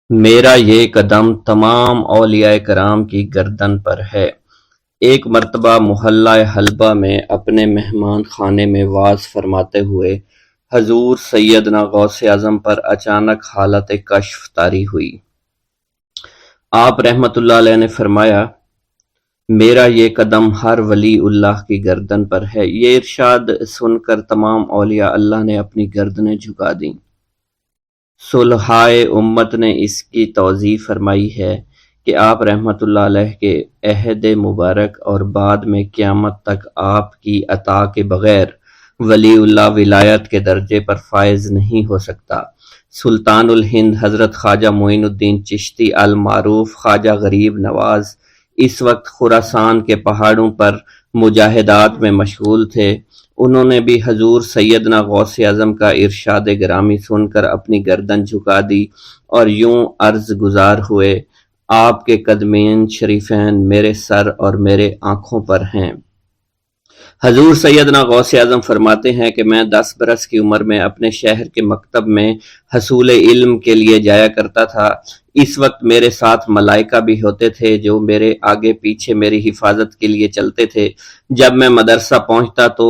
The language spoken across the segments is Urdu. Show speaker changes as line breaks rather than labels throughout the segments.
میرا یہ قدم تمام اولیاء کرام کی گردن پر ہے۔ ایک مرتبہ محلہ حلبہ میں اپنے مہمان خانے میں وعظ فرماتے ہوئے حضور سیدنا غوث اعظم پر اچانک حالت کشف طاری ہوئی۔ آپ رحمت اللہ علیہ نے فرمایا، میرا یہ قدم ہر ولی اللہ کی گردن پر ہے۔ یہ ارشاد سن کر تمام اولیاء اللہ نے اپنی گردنیں جھکا دیں۔ صلحائے امت نے اس کی توضیح فرمائی ہے کہ آپ رحمت اللہ علیہ کے عہد مبارک اور بعد میں قیامت تک آپ کی عطا کے بغیر ولی اللہ ولایت کے درجے پر فائز نہیں ہو سکتا۔ سلطان الہند حضرت خواجہ معین الدین چشتی المعروف خواجہ غریب نواز اس وقت خراسان کے پہاڑوں پر مجاہدات میں مشغول تھے۔ انہوں نے بھی حضور سیدنا غوث اعظم کا ارشاد گرامی سن کر اپنی گردن جھکا دی اور یوں عرض گزار ہوئے، آپ کے قدمین شریفین میرے سر اور میرے آنکھوں پر ہیں۔ حضور سیدنا غوث اعظم فرماتے ہیں کہ میں 10 برس کی عمر میں اپنے شہر کے مکتب میں حصول علم کے لیے جایا کرتا تھا۔ اس وقت میرے ساتھ ملائکہ بھی ہوتے تھے جو میرے آگے پیچھے میری حفاظت کے لیے چلتے تھے۔ جب میں مدرسہ پہنچتا تو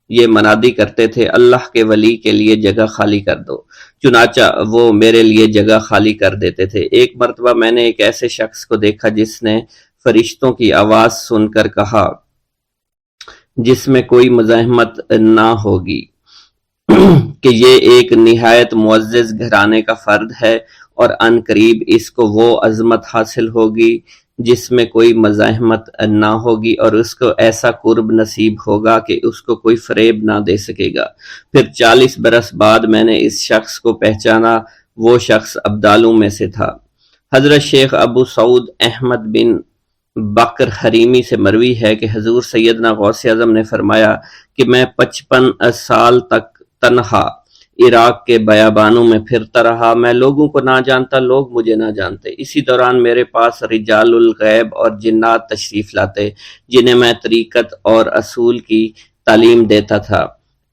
یہ منادی کرتے تھے، اللہ کے ولی کے لیے جگہ خالی کر دو۔ چنانچہ وہ میرے لیے جگہ خالی کر دیتے تھے۔ ایک مرتبہ میں نے ایک ایسے شخص کو دیکھا جس نے فرشتوں کی آواز سن کر کہا، جس میں کوئی مزاحمت نہ ہوگی، کہ یہ ایک نہایت معزز گھرانے کا فرد ہے اور عن قریب اس کو وہ عظمت حاصل ہوگی جس میں کوئی مزاحمت نہ ہوگی، اور اس کو ایسا قرب نصیب ہوگا کہ اس کو کوئی فریب نہ دے سکے گا۔ پھر 40 برس بعد میں نے اس شخص کو پہچانا۔ وہ شخص ابدالوں میں سے تھا۔ حضرت شیخ ابو سعود احمد بن بکر حریمی سے مروی ہے کہ حضور سیدنا غوث اعظم نے فرمایا کہ میں 55 سال تک تنہا عراق کے بیابانوں میں پھرتا رہا۔ میں لوگوں کو نہ جانتا، لوگ مجھے نہ جانتے۔ اسی دوران میرے پاس رجال الغیب اور جنات تشریف لاتے جنہیں میں طریقت اور اصول کی تعلیم دیتا تھا۔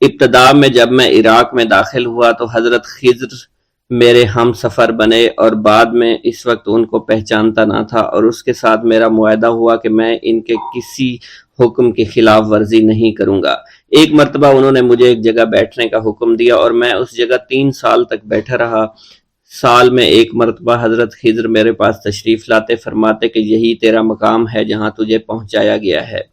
ابتدا میں جب میں عراق میں داخل ہوا تو حضرت خضر میرے ہم سفر بنے، اور بعد میں اس وقت ان کو پہچانتا نہ تھا، اور اس کے ساتھ میرا معاہدہ ہوا کہ میں ان کے کسی حکم کی خلاف ورزی نہیں کروں گا۔ ایک مرتبہ انہوں نے مجھے ایک جگہ بیٹھنے کا حکم دیا اور میں اس جگہ 3 سال تک بیٹھا رہا۔ سال میں ایک مرتبہ حضرت خضر میرے پاس تشریف لاتے، فرماتے کہ یہی تیرا مقام ہے جہاں تجھے پہنچایا گیا ہے۔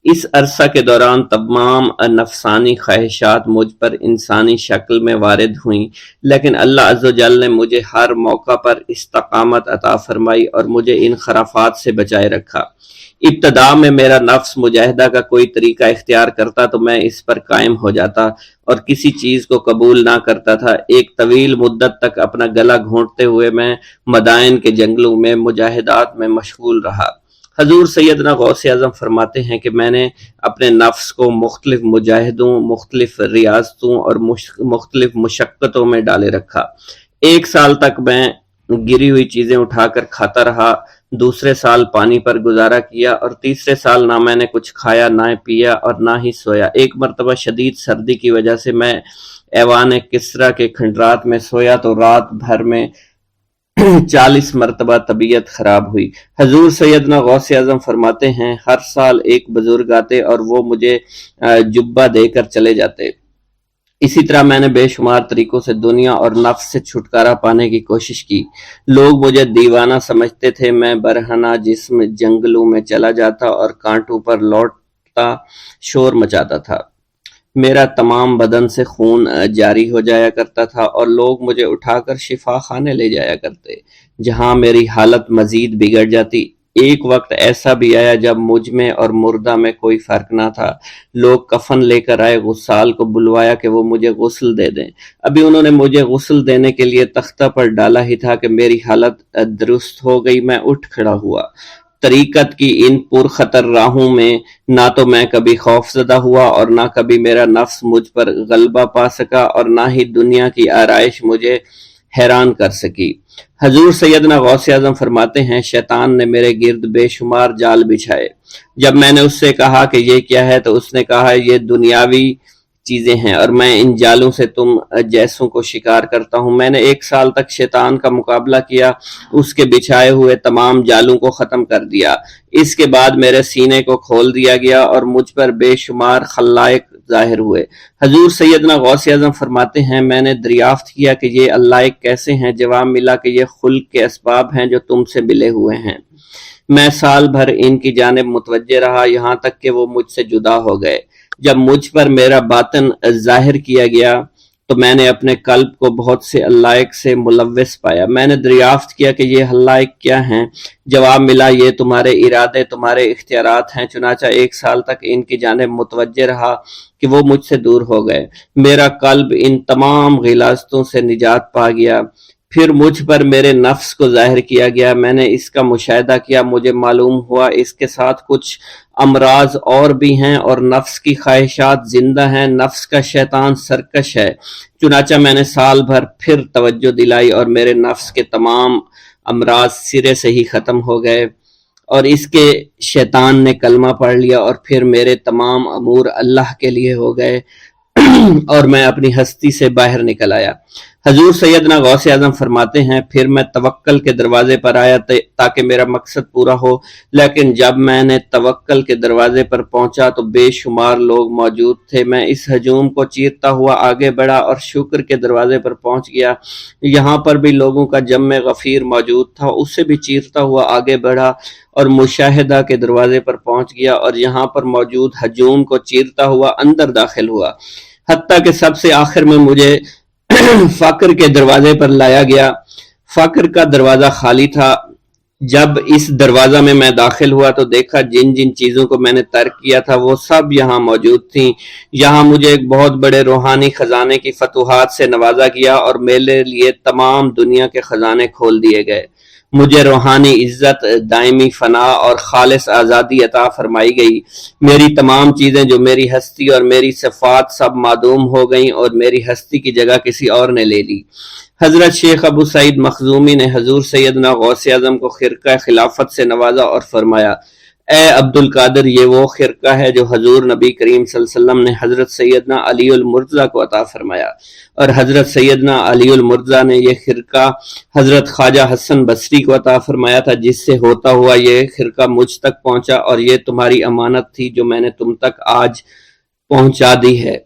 اس عرصہ کے دوران تمام نفسانی خواہشات مجھ پر انسانی شکل میں وارد ہوئیں، لیکن اللہ عز و جل نے مجھے ہر موقع پر استقامت عطا فرمائی اور مجھے ان خرافات سے بچائے رکھا۔ ابتدا میں میرا نفس مجاہدہ کا کوئی طریقہ اختیار کرتا تو میں اس پر قائم ہو جاتا اور کسی چیز کو قبول نہ کرتا تھا۔ ایک طویل مدت تک اپنا گلا گھونٹتے ہوئے میں مدائن کے جنگلوں میں مجاہدات میں مشغول رہا۔ حضور سیدنا غوث اعظم فرماتے ہیں کہ میں نے اپنے نفس کو مختلف مجاہدوں، مختلف ریاضتوں اور مختلف مشقتوں میں ڈالے رکھا۔ 1 سال تک میں گری ہوئی چیزیں اٹھا کر کھاتا رہا، دوسرے سال پانی پر گزارا کیا، اور تیسرے سال نہ میں نے کچھ کھایا، نہ پیا اور نہ ہی سویا۔ ایک مرتبہ شدید سردی کی وجہ سے میں ایوان کسریٰ کے کھنڈرات میں سویا تو رات بھر میں 40 مرتبہ طبیعت خراب ہوئی۔ حضور سیدنا غوث اعظم فرماتے ہیں، ہر سال ایک بزرگ آتے اور وہ مجھے جبہ دے کر چلے جاتے۔ اسی طرح میں نے بے شمار طریقوں سے دنیا اور نفس سے چھٹکارا پانے کی کوشش کی۔ لوگ مجھے دیوانہ سمجھتے تھے۔ میں برہنہ جسم جنگلوں میں چلا جاتا اور کانٹوں پر لوٹتا شور مچاتا تھا۔ میرا تمام بدن سے خون جاری ہو جایا کرتا تھا اور لوگ مجھے اٹھا کر شفا خانے لے جایا کرتے، جہاں میری حالت مزید بگڑ جاتی۔ ایک وقت ایسا بھی آیا جب مجھ میں اور مردہ میں کوئی فرق نہ تھا۔ لوگ کفن لے کر آئے، غسال کو بلوایا کہ وہ مجھے غسل دے دیں۔ ابھی انہوں نے مجھے غسل دینے کے لیے تختہ پر ڈالا ہی تھا کہ میری حالت درست ہو گئی۔ میں اٹھ کھڑا ہوا۔ طریقت کی ان پرخطر راہوں میں نہ تو میں کبھی خوف زدہ ہوا اور نہ کبھی میرا نفس مجھ پر غلبہ پا سکا، اور نہ ہی دنیا کی آرائش مجھے حیران کر سکی۔ حضور سیدنا غوث اعظم فرماتے ہیں، شیطان نے میرے گرد بے شمار جال بچھائے۔ جب میں نے اس سے کہا کہ یہ کیا ہے تو اس نے کہا، یہ دنیاوی چیزیں ہیں اور میں ان جالوں سے تم جیسوں کو شکار کرتا ہوں۔ میں نے 1 سال تک شیطان کا مقابلہ کیا، اس کے بچھائے ہوئے تمام جالوں کو ختم کر دیا۔ اس کے بعد میرے سینے کو کھول دیا گیا اور مجھ پر بے شمار خلائق ظاہر ہوئے۔ حضور سیدنا غوث اعظم فرماتے ہیں میں نے دریافت کیا کہ یہ اللہ کیسے ہیں؟ جواب ملا کہ یہ خلق کے اسباب ہیں جو تم سے ملے ہوئے ہیں۔ میں سال بھر ان کی جانب متوجہ رہا یہاں تک کہ وہ مجھ سے جدا ہو گئے۔ جب مجھ پر میرا باطن ظاہر کیا گیا تو میں نے اپنے قلب کو بہت سے علائق سے ملوث پایا۔ میں نے دریافت کیا کہ یہ علائق کیا ہیں؟ جواب ملا یہ تمہارے ارادے، تمہارے اختیارات ہیں۔ چنانچہ 1 سال تک ان کی جانب متوجہ رہا کہ وہ مجھ سے دور ہو گئے۔ میرا قلب ان تمام غلاظتوں سے نجات پا گیا۔ پھر مجھ پر میرے نفس کو ظاہر کیا گیا، میں نے اس کا مشاہدہ کیا، مجھے معلوم ہوا اس کے ساتھ کچھ امراض اور بھی ہیں اور نفس کی خواہشات زندہ ہیں، نفس کا شیطان سرکش ہے۔ چنانچہ میں نے سال بھر پھر توجہ دلائی اور میرے نفس کے تمام امراض سرے سے ہی ختم ہو گئے اور اس کے شیطان نے کلمہ پڑھ لیا اور پھر میرے تمام امور اللہ کے لیے ہو گئے اور میں اپنی ہستی سے باہر نکل آیا۔ حضور سیدنا غوث اعظم فرماتے ہیں پھر میں توکل کے دروازے پر آیا تاکہ میرا مقصد پورا ہو، لیکن جب میں نے توکل کے دروازے پر پہنچا تو بے شمار لوگ موجود تھے۔ میں اس ہجوم کو چیرتا ہوا آگے بڑھا اور شکر کے دروازے پر پہنچ گیا، یہاں پر بھی لوگوں کا جمع غفیر موجود تھا، اس سے بھی چیرتا ہوا آگے بڑھا اور مشاہدہ کے دروازے پر پہنچ گیا اور یہاں پر موجود ہجوم کو چیرتا ہوا اندر داخل ہوا، حتیٰ کہ سب سے آخر میں مجھے فقر کے دروازے پر لایا گیا۔ فقر کا دروازہ خالی تھا۔ جب اس دروازہ میں داخل ہوا تو دیکھا جن جن چیزوں کو میں نے ترک کیا تھا وہ سب یہاں موجود تھیں۔ یہاں مجھے ایک بہت بڑے روحانی خزانے کی فتوحات سے نوازا گیا اور میرے لیے تمام دنیا کے خزانے کھول دیے گئے۔ مجھے روحانی عزت، دائمی فنا اور خالص آزادی عطا فرمائی گئی۔ میری تمام چیزیں جو میری ہستی اور میری صفات سب معدوم ہو گئیں اور میری ہستی کی جگہ کسی اور نے لے لی۔ حضرت شیخ ابو سعید مخزومی نے حضور سیدنا غوث اعظم کو خرقہ خلافت سے نوازا اور فرمایا اے عبد القادر، یہ وہ خرقہ ہے جو حضور نبی کریم صلی اللہ علیہ وسلم نے حضرت سیدنا علی المرتضیٰ کو عطا فرمایا، اور حضرت سیدنا علی المرتضیٰ نے یہ خرقہ حضرت خواجہ حسن بصری کو عطا فرمایا تھا، جس سے ہوتا ہوا یہ خرقہ مجھ تک پہنچا، اور یہ تمہاری امانت تھی جو میں نے تم تک آج پہنچا دی ہے۔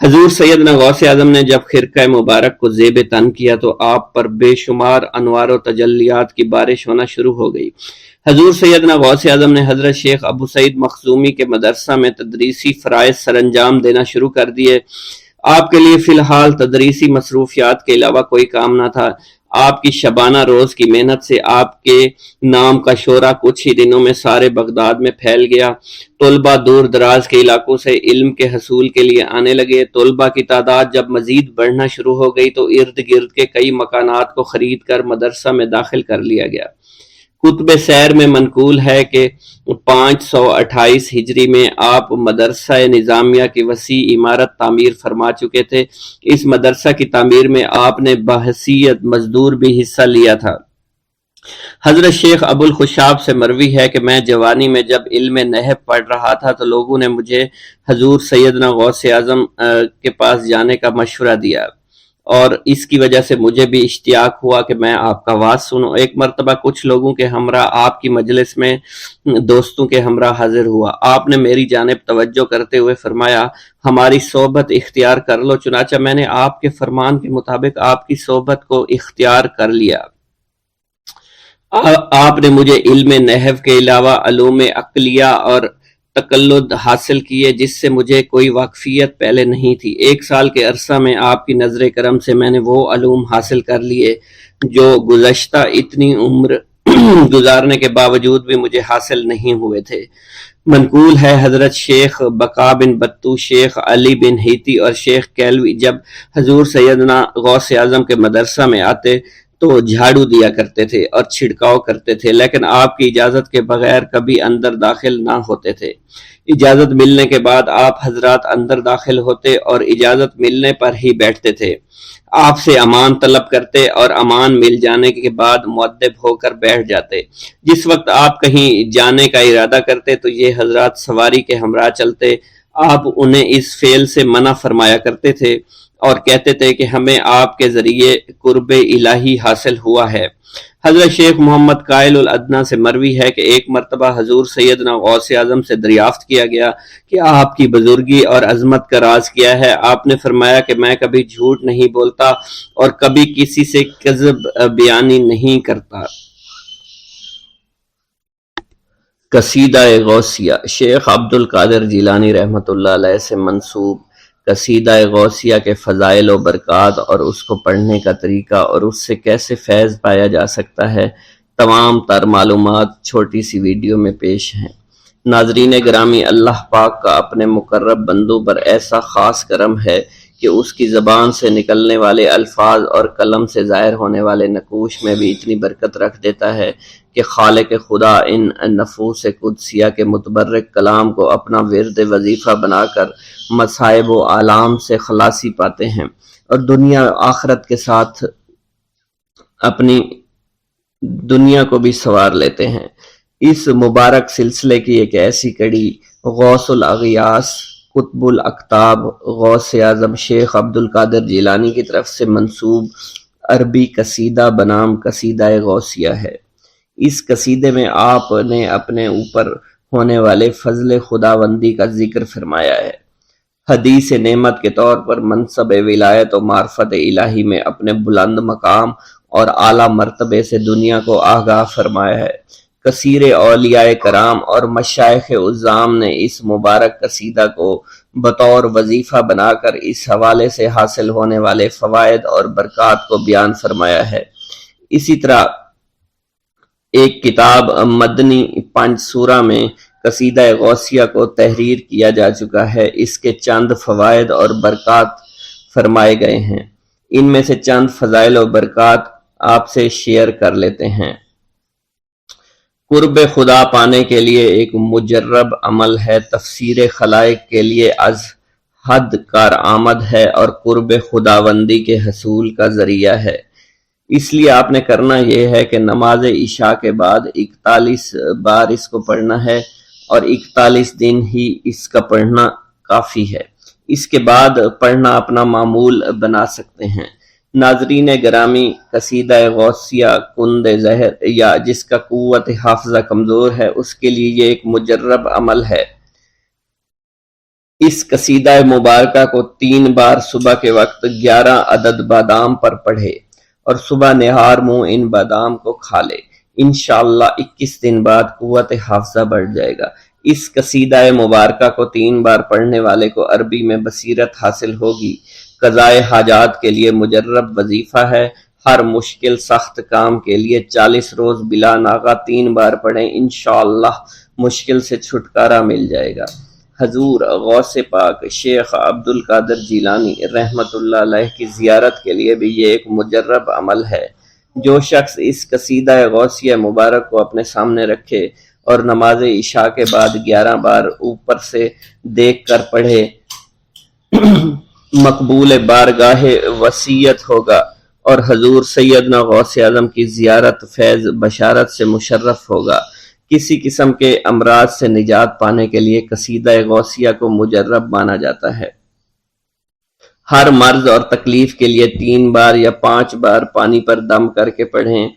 حضور سیدنا غوث اعظم نے جب خرقہ مبارک کو زیب تن کیا تو آپ پر بے شمار انوار و تجلیات کی بارش ہونا شروع ہو گئی۔ حضور سیدنا غوث اعظم نے حضرت شیخ ابو سعید مخزومی کے مدرسہ میں تدریسی فرائض سر انجام دینا شروع کر دیے۔ آپ کے لیے فی الحال تدریسی مصروفیات کے علاوہ کوئی کام نہ تھا۔ آپ کی شبانہ روز کی محنت سے آپ کے نام کا شعرہ کچھ ہی دنوں میں سارے بغداد میں پھیل گیا۔ طلبہ دور دراز کے علاقوں سے علم کے حصول کے لیے آنے لگے۔ طلبہ کی تعداد جب مزید بڑھنا شروع ہو گئی تو ارد گرد کے کئی مکانات کو خرید کر مدرسہ میں داخل کر لیا گیا۔ کتب سیر میں منقول ہے کہ 528 ہجری میں آپ مدرسہ نظامیہ کی وسیع عمارت تعمیر فرما چکے تھے۔ اس مدرسہ کی تعمیر میں آپ نے بحیثیت مزدور بھی حصہ لیا تھا۔ حضرت شیخ ابو الخشاب سے مروی ہے کہ میں جوانی میں جب علم نحو پڑھ رہا تھا تو لوگوں نے مجھے حضور سیدنا غوث اعظم کے پاس جانے کا مشورہ دیا، اور اس کی وجہ سے مجھے بھی اشتیاق ہوا کہ میں آپ کا واز سنوں۔ ایک مرتبہ کچھ لوگوں کے ہمراہ آپ کی مجلس میں دوستوں کے ہمراہ حاضر ہوا۔ آپ نے میری جانب توجہ کرتے ہوئے فرمایا ہماری صحبت اختیار کر لو۔ چنانچہ میں نے آپ کے فرمان کے مطابق آپ کی صحبت کو اختیار کر لیا۔ آپ نے مجھے علم نحو کے علاوہ علوم عقلیہ اور تقلد حاصل کیے جس سے مجھے کوئی واقفیت پہلے نہیں تھی۔ 1 سال کے عرصہ میں آپ کی نظر کرم سے میں نے وہ علوم حاصل کر لیے جو گزشتہ اتنی عمر گزارنے کے باوجود بھی مجھے حاصل نہیں ہوئے تھے۔ منقول ہے حضرت شیخ بقا بن بطو، شیخ علی بن ہیتی اور شیخ کیلوی جب حضور سیدنا غوث اعظم کے مدرسہ میں آتے تو جھاڑو دیا کرتے تھے اور چھڑکاؤ کرتے تھے، لیکن آپ کی اجازت کے بغیر کبھی اندر داخل نہ ہوتے تھے۔ اجازت ملنے کے بعد آپ حضرات اندر داخل ہوتے اور اجازت ملنے پر ہی بیٹھتے تھے۔ آپ سے امان طلب کرتے اور امان مل جانے کے بعد مؤدب ہو کر بیٹھ جاتے۔ جس وقت آپ کہیں جانے کا ارادہ کرتے تو یہ حضرات سواری کے ہمراہ چلتے۔ آپ انہیں اس فعل سے منع فرمایا کرتے تھے اور کہتے تھے کہ ہمیں آپ کے ذریعے قرب الہی حاصل ہوا ہے۔ حضرت شیخ محمد قائل الادنیٰ سے مروی ہے کہ ایک مرتبہ حضور سیدنا غوث اعظم سے دریافت کیا گیا کہ آپ کی بزرگی اور عظمت کا راز کیا ہے؟ آپ نے فرمایا کہ میں کبھی جھوٹ نہیں بولتا اور کبھی کسی سے کذب بیانی نہیں کرتا۔ قصیدہ غوثیہ شیخ عبد القادر جیلانی رحمۃ اللہ علیہ سے منسوب قصیدہ غوثیہ کے فضائل و برکات اور اس کو پڑھنے کا طریقہ اور اس سے کیسے فیض پایا جا سکتا ہے، تمام تر معلومات چھوٹی سی ویڈیو میں پیش ہیں۔ ناظرین گرامی، اللہ پاک کا اپنے مقرب بندوں پر ایسا خاص کرم ہے کہ اس کی زبان سے نکلنے والے الفاظ اور قلم سے ظاہر ہونے والے نقوش میں بھی اتنی برکت رکھ دیتا ہے کہ خالق خدا ان نفوس قدسیہ کے متبرک کلام کو اپنا ورد وظیفہ بنا کر مصائب و آلام سے خلاصی پاتے ہیں اور دنیا آخرت کے ساتھ اپنی دنیا کو بھی سنوار لیتے ہیں۔ اس مبارک سلسلے کی ایک ایسی کڑی غوث الاغیاث قطب الاقطاب غوث اعظم شیخ عبد القادر جیلانی کی طرف سے منسوب عربی قصیدہ بنام قصیدہ غوثیہ ہے۔ اس قصیدے میں آپ نے اپنے اوپر ہونے والے فضل خداوندی کا ذکر فرمایا ہے۔ حدیث نعمت کے طور پر منصب ولایت و معرفت الہی میں اپنے بلند مقام اور اعلیٰ مرتبے سے دنیا کو آگاہ فرمایا ہے۔ کثیر اولیاء کرام اور مشائخ عظام نے اس مبارک قصیدہ کو بطور وظیفہ بنا کر اس حوالے سے حاصل ہونے والے فوائد اور برکات کو بیان فرمایا ہے۔ اسی طرح ایک کتاب مدنی پنج سورہ میں قصیدہ غوثیہ کو تحریر کیا جا چکا ہے۔ اس کے چند فوائد اور برکات فرمائے گئے ہیں۔ ان میں سے چند فضائل و برکات آپ سے شیئر کر لیتے ہیں۔ قرب خدا پانے کے لیے ایک مجرب عمل ہے، تفسیر خلائق کے لیے از حد کارآمد ہے اور قرب خداوندی کے حصول کا ذریعہ ہے۔ اس لیے آپ نے کرنا یہ ہے کہ نماز عشاء کے بعد 41 بار اس کو پڑھنا ہے اور 41 دن ہی اس کا پڑھنا کافی ہے۔ اس کے بعد پڑھنا اپنا معمول بنا سکتے ہیں۔ ناظرین گرامی، قصیدہ غوثیہ کند زہر یا جس کا قوت حافظہ کمزور ہے اس کے لیے یہ ایک مجرب عمل ہے۔ اس قصیدہ مبارکہ کو 3 بار صبح کے وقت 11 عدد بادام پر پڑھے اور صبح نہار منہ ان بادام کو کھا لے۔ انشاءاللہ 21 دن بعد قوت حافظہ بڑھ جائے گا۔ اس قصیدہ مبارکہ کو 3 بار پڑھنے والے کو عربی میں بصیرت حاصل ہوگی۔ قضائے حاجات کے لیے مجرب وظیفہ ہے۔ ہر مشکل سخت کام کے لیے 40 روز بلا ناغہ 3 بار پڑھیں، انشاءاللہ مشکل سے چھٹکارا مل جائے گا۔ حضور غوث پاک شیخ عبد القادر جیلانی رحمۃ اللہ علیہ کی زیارت کے لیے بھی یہ ایک مجرب عمل ہے۔ جو شخص اس قصیدہ غوثیہ مبارک کو اپنے سامنے رکھے اور نماز عشاء کے بعد 11 بار اوپر سے دیکھ کر پڑھے، مقبول بارگاہ وسیعت ہوگا اور حضور سیدنا غوث اعظم کی زیارت فیض بشارت سے مشرف ہوگا۔ کسی قسم کے امراض سے نجات پانے کے لیے قصیدہ غوثیہ کو مجرب مانا جاتا ہے۔ ہر مرض اور تکلیف کے لیے 3 بار یا 5 بار پانی پر دم کر کے پڑھیں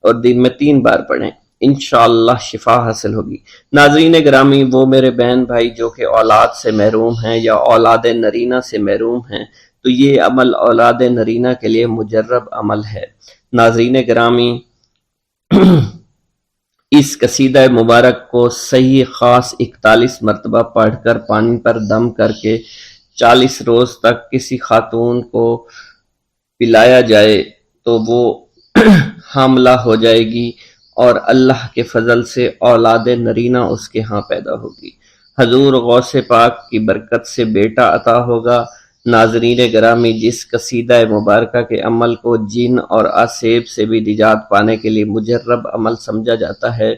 اور دن میں 3 بار پڑھیں، انشاءاللہ شفا حاصل ہوگی۔ ناظرین گرامی، وہ میرے بہن بھائی جو کہ اولاد سے محروم ہیں یا اولاد نرینہ سے محروم ہیں تو یہ عمل اولاد نرینہ کے لیے مجرب عمل ہے۔ ناظرین گرامی، اس قصیدہ مبارک کو صحیح خاص 41 مرتبہ پڑھ کر پانی پر دم کر کے 40 روز تک کسی خاتون کو پلایا جائے تو وہ حاملہ ہو جائے گی اور اللہ کے فضل سے اولاد نرینہ اس کے ہاں پیدا ہوگی۔ حضور غوث پاک کی برکت سے بیٹا عطا ہوگا۔ ناظرین گرامی، جس قصیدہ مبارکہ کے عمل کو جن اور آسیب سے بھی نجات پانے کے لیے مجرب عمل سمجھا جاتا ہے،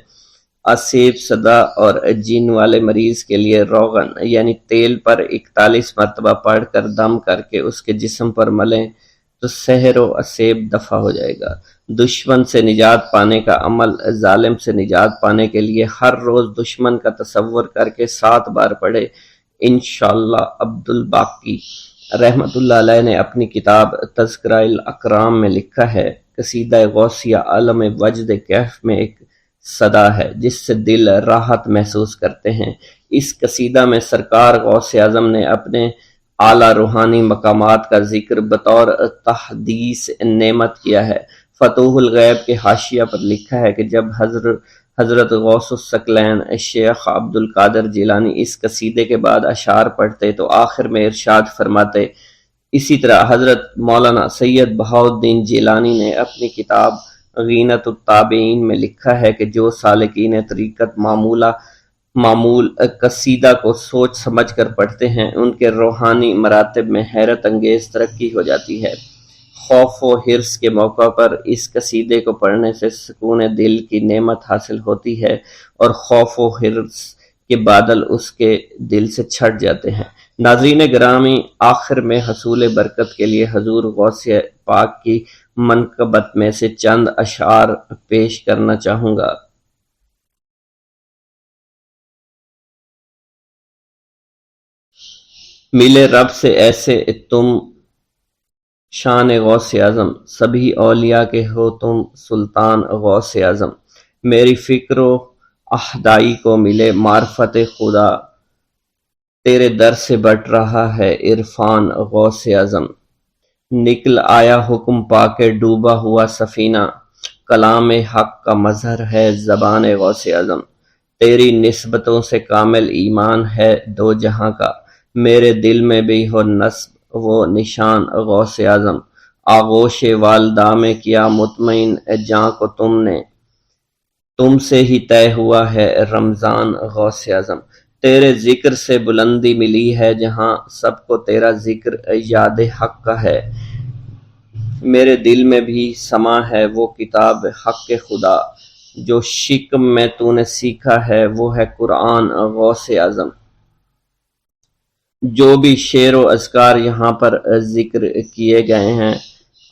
آسیب صدا اور جن والے مریض کے لیے روغن یعنی تیل پر 41 مرتبہ پڑھ کر دم کر کے اس کے جسم پر ملیں تو سحر و آسیب دفع ہو جائے گا۔ دشمن سے نجات پانے کا عمل، ظالم سے نجات پانے کے لیے ہر روز دشمن کا تصور کر کے 7 بار پڑھے، انشاءاللہ عبد الباقی رحمت اللہ علیہ نے اپنی کتاب تذکرہ الاکرام میں لکھا ہے، قصیدہ غوثیہ عالم وجد کیف میں ایک صدا ہے جس سے دل راحت محسوس کرتے ہیں۔ اس قصیدہ میں سرکار غوث اعظم نے اپنے اعلیٰ روحانی مقامات کا ذکر بطور تحدیث نعمت کیا ہے۔ فتوح الغیب کے حاشیہ پر لکھا ہے کہ جب حضرت غوث الثقلین شیخ عبد القادر جیلانی اس قصیدے کے بعد اشعار پڑھتے تو آخر میں ارشاد فرماتے۔ اسی طرح حضرت مولانا سید بہاؤالدین جیلانی نے اپنی کتاب غینۃ التابعین میں لکھا ہے کہ جو سالکین طریقت معمول قصیدہ کو سوچ سمجھ کر پڑھتے ہیں ان کے روحانی مراتب میں حیرت انگیز ترقی ہو جاتی ہے۔ خوف و حرص کے موقع پر اس قصیدے کو پڑھنے سے سکون دل کی نعمت حاصل ہوتی ہے اور خوف و حرص کے بادل اس کے دل سے چھٹ جاتے ہیں۔ ناظرین گرامی، آخر میں حصول برکت کے لیے حضور غوث پاک کی منقبت میں سے چند اشعار پیش کرنا چاہوں گا۔ ملے رب سے ایسے تم شان غوث اعظم، سبھی اولیاء کے ہو تم سلطان غوث اعظم۔ میری فکر و احدائی کو ملے معرفت خدا، تیرے در سے بٹ رہا ہے عرفان غوث اعظم۔ نکل آیا حکم پا کے ڈوبا ہوا سفینہ، کلام حق کا مظہر ہے زبان غوث اعظم۔ تیری نسبتوں سے کامل ایمان ہے دو جہاں کا، میرے دل میں بھی ہو نصب وہ نشان غوث اعظم۔ آغوش والدہ میں کیا مطمئن جاں کو تم سے ہی طے ہوا ہے رمضان غوث اعظم۔ تیرے ذکر سے بلندی ملی ہے جہاں، سب کو تیرا ذکر یاد حق کا ہے۔ میرے دل میں بھی سما ہے وہ کتاب حق خدا، جو شکم میں تو نے سیکھا ہے وہ ہے قرآن غوث اعظم۔ جو بھی شعر و اذکار یہاں پر ذکر کیے گئے ہیں،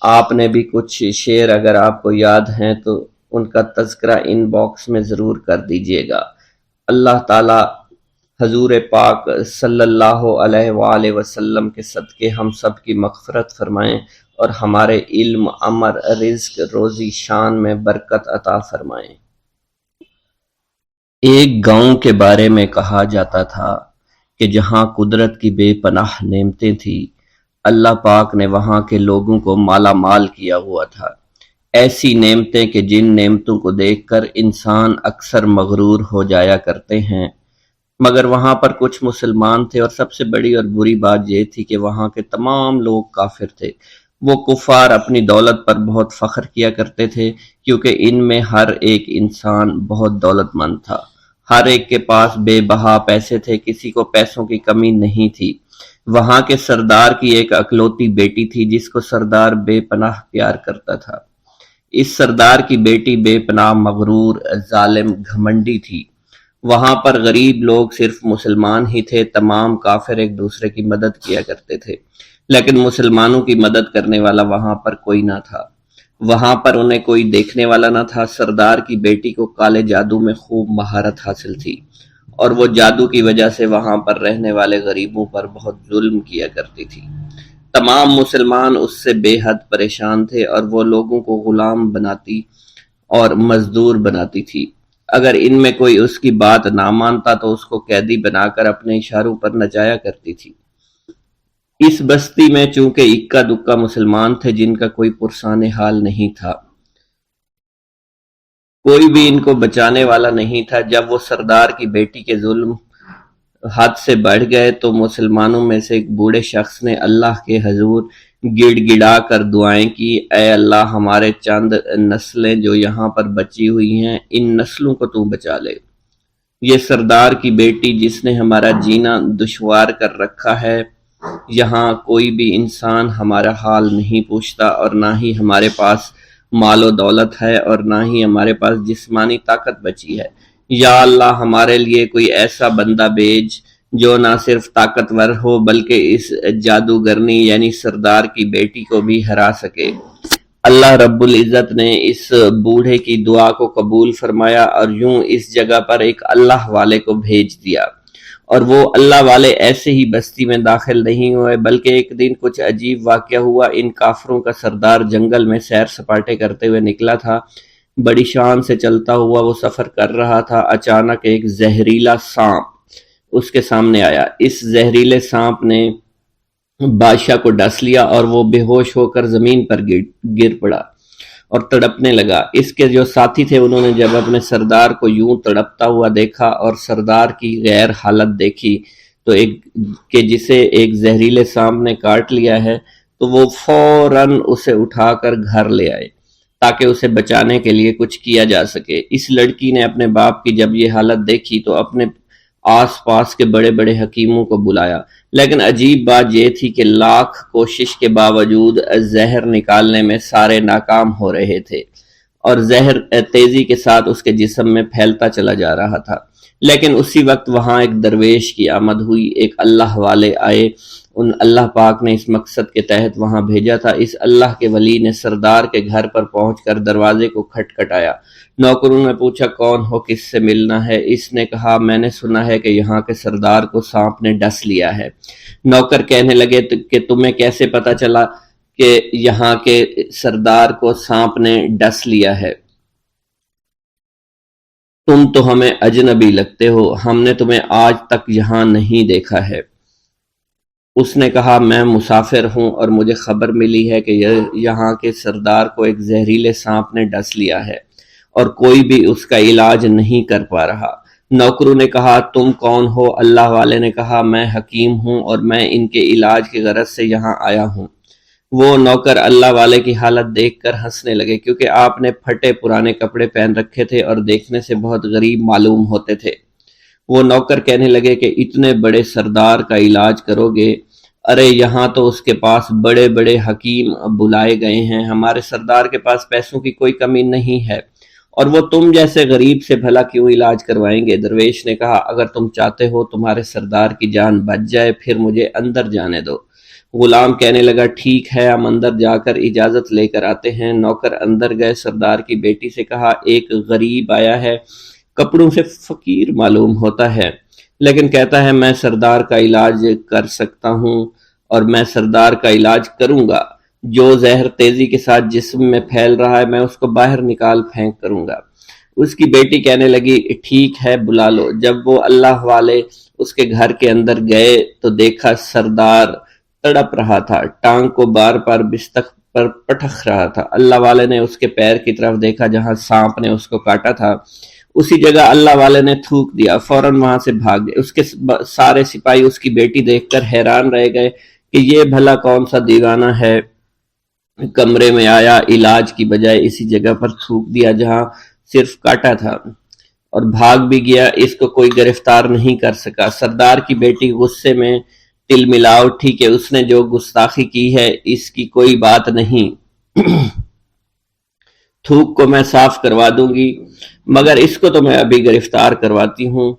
آپ نے بھی کچھ شعر اگر آپ کو یاد ہیں تو ان کا تذکرہ ان باکس میں ضرور کر دیجئے گا۔ اللہ تعالی حضور پاک صلی اللہ علیہ وآلہ وسلم کے صدقے ہم سب کی مغفرت فرمائیں اور ہمارے علم، عمر، رزق، روزی، شان میں برکت عطا فرمائیں۔ ایک گاؤں کے بارے میں کہا جاتا تھا کہ جہاں قدرت کی بے پناہ نعمتیں تھیں، اللہ پاک نے وہاں کے لوگوں کو مالا مال کیا ہوا تھا۔ ایسی نعمتیں کہ جن نعمتوں کو دیکھ کر انسان اکثر مغرور ہو جایا کرتے ہیں، مگر وہاں پر کچھ مسلمان تھے اور سب سے بڑی اور بری بات یہ تھی کہ وہاں کے تمام لوگ کافر تھے۔ وہ کفار اپنی دولت پر بہت فخر کیا کرتے تھے کیونکہ ان میں ہر ایک انسان بہت دولت مند تھا، ہر ایک کے پاس بے بہا پیسے تھے، کسی کو پیسوں کی کمی نہیں تھی۔ وہاں کے سردار کی ایک اکلوتی بیٹی تھی جس کو سردار بے پناہ پیار کرتا تھا۔ اس سردار کی بیٹی بے پناہ مغرور، ظالم، گھمنڈی تھی۔ وہاں پر غریب لوگ صرف مسلمان ہی تھے، تمام کافر ایک دوسرے کی مدد کیا کرتے تھے، لیکن مسلمانوں کی مدد کرنے والا وہاں پر کوئی نہ تھا۔ وہاں پر انہیں کوئی دیکھنے والا نہ تھا۔ سردار کی بیٹی کو کالے جادو میں خوب مہارت حاصل تھی اور وہ جادو کی وجہ سے وہاں پر رہنے والے غریبوں پر بہت ظلم کیا کرتی تھی۔ تمام مسلمان اس سے بے حد پریشان تھے اور وہ لوگوں کو غلام بناتی اور مزدور بناتی تھی۔ اگر ان میں کوئی اس کی بات نہ مانتا تو اس کو قیدی بنا کر اپنے اشاروں پر نچایا کرتی تھی۔ اس بستی میں چونکہ اکا دکا مسلمان تھے جن کا کوئی پرسان حال نہیں تھا، کوئی بھی ان کو بچانے والا نہیں تھا۔ جب وہ سردار کی بیٹی کے ظلم حد سے بڑھ گئے تو مسلمانوں میں سے ایک بوڑھے شخص نے اللہ کے حضور گڑ گڑا کر دعائیں کی، اے اللہ ہمارے چند نسلیں جو یہاں پر بچی ہوئی ہیں، ان نسلوں کو تو بچا لے۔ یہ سردار کی بیٹی جس نے ہمارا جینا دشوار کر رکھا ہے، یہاں کوئی بھی انسان ہمارا حال نہیں پوچھتا اور نہ ہی ہمارے پاس مال و دولت ہے اور نہ ہی ہمارے پاس جسمانی طاقت بچی ہے۔ یا اللہ ہمارے لیے کوئی ایسا بندہ بھیج جو نہ صرف طاقتور ہو بلکہ اس جادوگرنی یعنی سردار کی بیٹی کو بھی ہرا سکے۔ اللہ رب العزت نے اس بوڑھے کی دعا کو قبول فرمایا اور یوں اس جگہ پر ایک اللہ والے کو بھیج دیا اور وہ اللہ والے ایسے ہی بستی میں داخل نہیں ہوئے، بلکہ ایک دن کچھ عجیب واقعہ ہوا۔ ان کافروں کا سردار جنگل میں سیر سپاٹے کرتے ہوئے نکلا تھا، بڑی شان سے چلتا ہوا وہ سفر کر رہا تھا۔ اچانک ایک زہریلا سانپ اس کے سامنے آیا۔ اس زہریلے سانپ نے بادشاہ کو ڈس لیا اور وہ بے ہوش ہو کر زمین پر گر پڑا اور تڑپنے لگا۔ اس کے جو ساتھی تھے انہوں نے جب اپنے سردار کو یوں تڑپتا ہوا دیکھا اور سردار کی غیر حالت دیکھی تو کہ جسے ایک زہریلے سانپ نے کاٹ لیا ہے، تو وہ فوراً اسے اٹھا کر گھر لے آئے تاکہ اسے بچانے کے لیے کچھ کیا جا سکے۔ اس لڑکی نے اپنے باپ کی جب یہ حالت دیکھی تو اپنے آس پاس کے بڑے بڑے حکیموں کو بلایا، لیکن عجیب بات یہ تھی کہ لاکھ کوشش کے باوجود زہر نکالنے میں سارے ناکام ہو رہے تھے اور زہر تیزی کے ساتھ اس کے جسم میں پھیلتا چلا جا رہا تھا۔ لیکن اسی وقت وہاں ایک درویش کی آمد ہوئی، ایک اللہ والے آئے، ان اللہ پاک نے اس مقصد کے تحت وہاں بھیجا تھا۔ اس اللہ کے ولی نے سردار کے گھر پر پہنچ کر دروازے کو کھٹکھٹایا۔ نوکروں نے پوچھا کون ہو، کس سے ملنا ہے؟ اس نے کہا میں نے سنا ہے کہ یہاں کے سردار کو سانپ نے ڈس لیا ہے۔ نوکر کہنے لگے کہ تمہیں کیسے پتا چلا کہ یہاں کے سردار کو سانپ نے ڈس لیا ہے؟ تم تو ہمیں اجنبی لگتے ہو، ہم نے تمہیں آج تک یہاں نہیں دیکھا ہے۔ اس نے کہا میں مسافر ہوں اور مجھے خبر ملی ہے کہ یہاں کے سردار کو ایک زہریلے سانپ نے ڈس لیا ہے اور کوئی بھی اس کا علاج نہیں کر پا رہا۔ نوکروں نے کہا تم کون ہو؟ اللہ والے نے کہا میں حکیم ہوں اور میں ان کے علاج کی غرض سے یہاں آیا ہوں۔ وہ نوکر اللہ والے کی حالت دیکھ کر ہنسنے لگے، کیونکہ آپ نے پھٹے پرانے کپڑے پہن رکھے تھے اور دیکھنے سے بہت غریب معلوم ہوتے تھے۔ وہ نوکر کہنے لگے کہ اتنے بڑے سردار کا علاج کرو گے؟ ارے یہاں تو اس کے پاس بڑے بڑے حکیم بلائے گئے ہیں، ہمارے سردار کے پاس پیسوں کی کوئی کمی نہیں ہے، اور وہ تم جیسے غریب سے بھلا کیوں علاج کروائیں گے؟ درویش نے کہا اگر تم چاہتے ہو تمہارے سردار کی جان بچ جائے پھر مجھے اندر جانے دو۔ غلام کہنے لگا ٹھیک ہے، ہم اندر جا کر اجازت لے کر آتے ہیں۔ نوکر اندر گئے، سردار کی بیٹی سے کہا ایک غریب آیا ہے، کپڑوں سے فقیر معلوم ہوتا ہے، لیکن کہتا ہے میں سردار کا علاج کر سکتا ہوں اور میں سردار کا علاج کروں گا۔ جو زہر تیزی کے ساتھ جسم میں پھیل رہا ہے میں اس کو باہر نکال پھینک کروں گا۔ اس کی بیٹی کہنے لگی ٹھیک ہے بلا لو۔ جب وہ اللہ والے اس کے گھر کے اندر گئے تو دیکھا سردار تڑپ رہا تھا، ٹانگ کو بار بار بستر پر پٹخ رہا تھا۔ اللہ والے نے اس کے پیر کی طرف دیکھا جہاں سانپ نے اس کو کاٹا تھا، اسی جگہ اللہ والے نے تھوک دیا، فوراً وہاں سے بھاگ گئے۔ اس کے سارے سپاہی اس کی بیٹی دیکھ کر حیران رہ گئے کہ یہ بھلا کون سا دیوانہ ہے، کمرے میں آیا، علاج کی بجائے اسی جگہ پر تھوک دیا جہاں صرف کاٹا تھا، اور بھاگ بھی گیا، اس کو کوئی گرفتار نہیں کر سکا۔ سردار کی بیٹی غصے میں تل ملا اٹھی کہ اس نے جو گستاخی کی ہے اس کی کوئی بات نہیں، تھوک کو میں صاف کروا دوں گی، مگر اس کو تو میں ابھی گرفتار کرواتی ہوں۔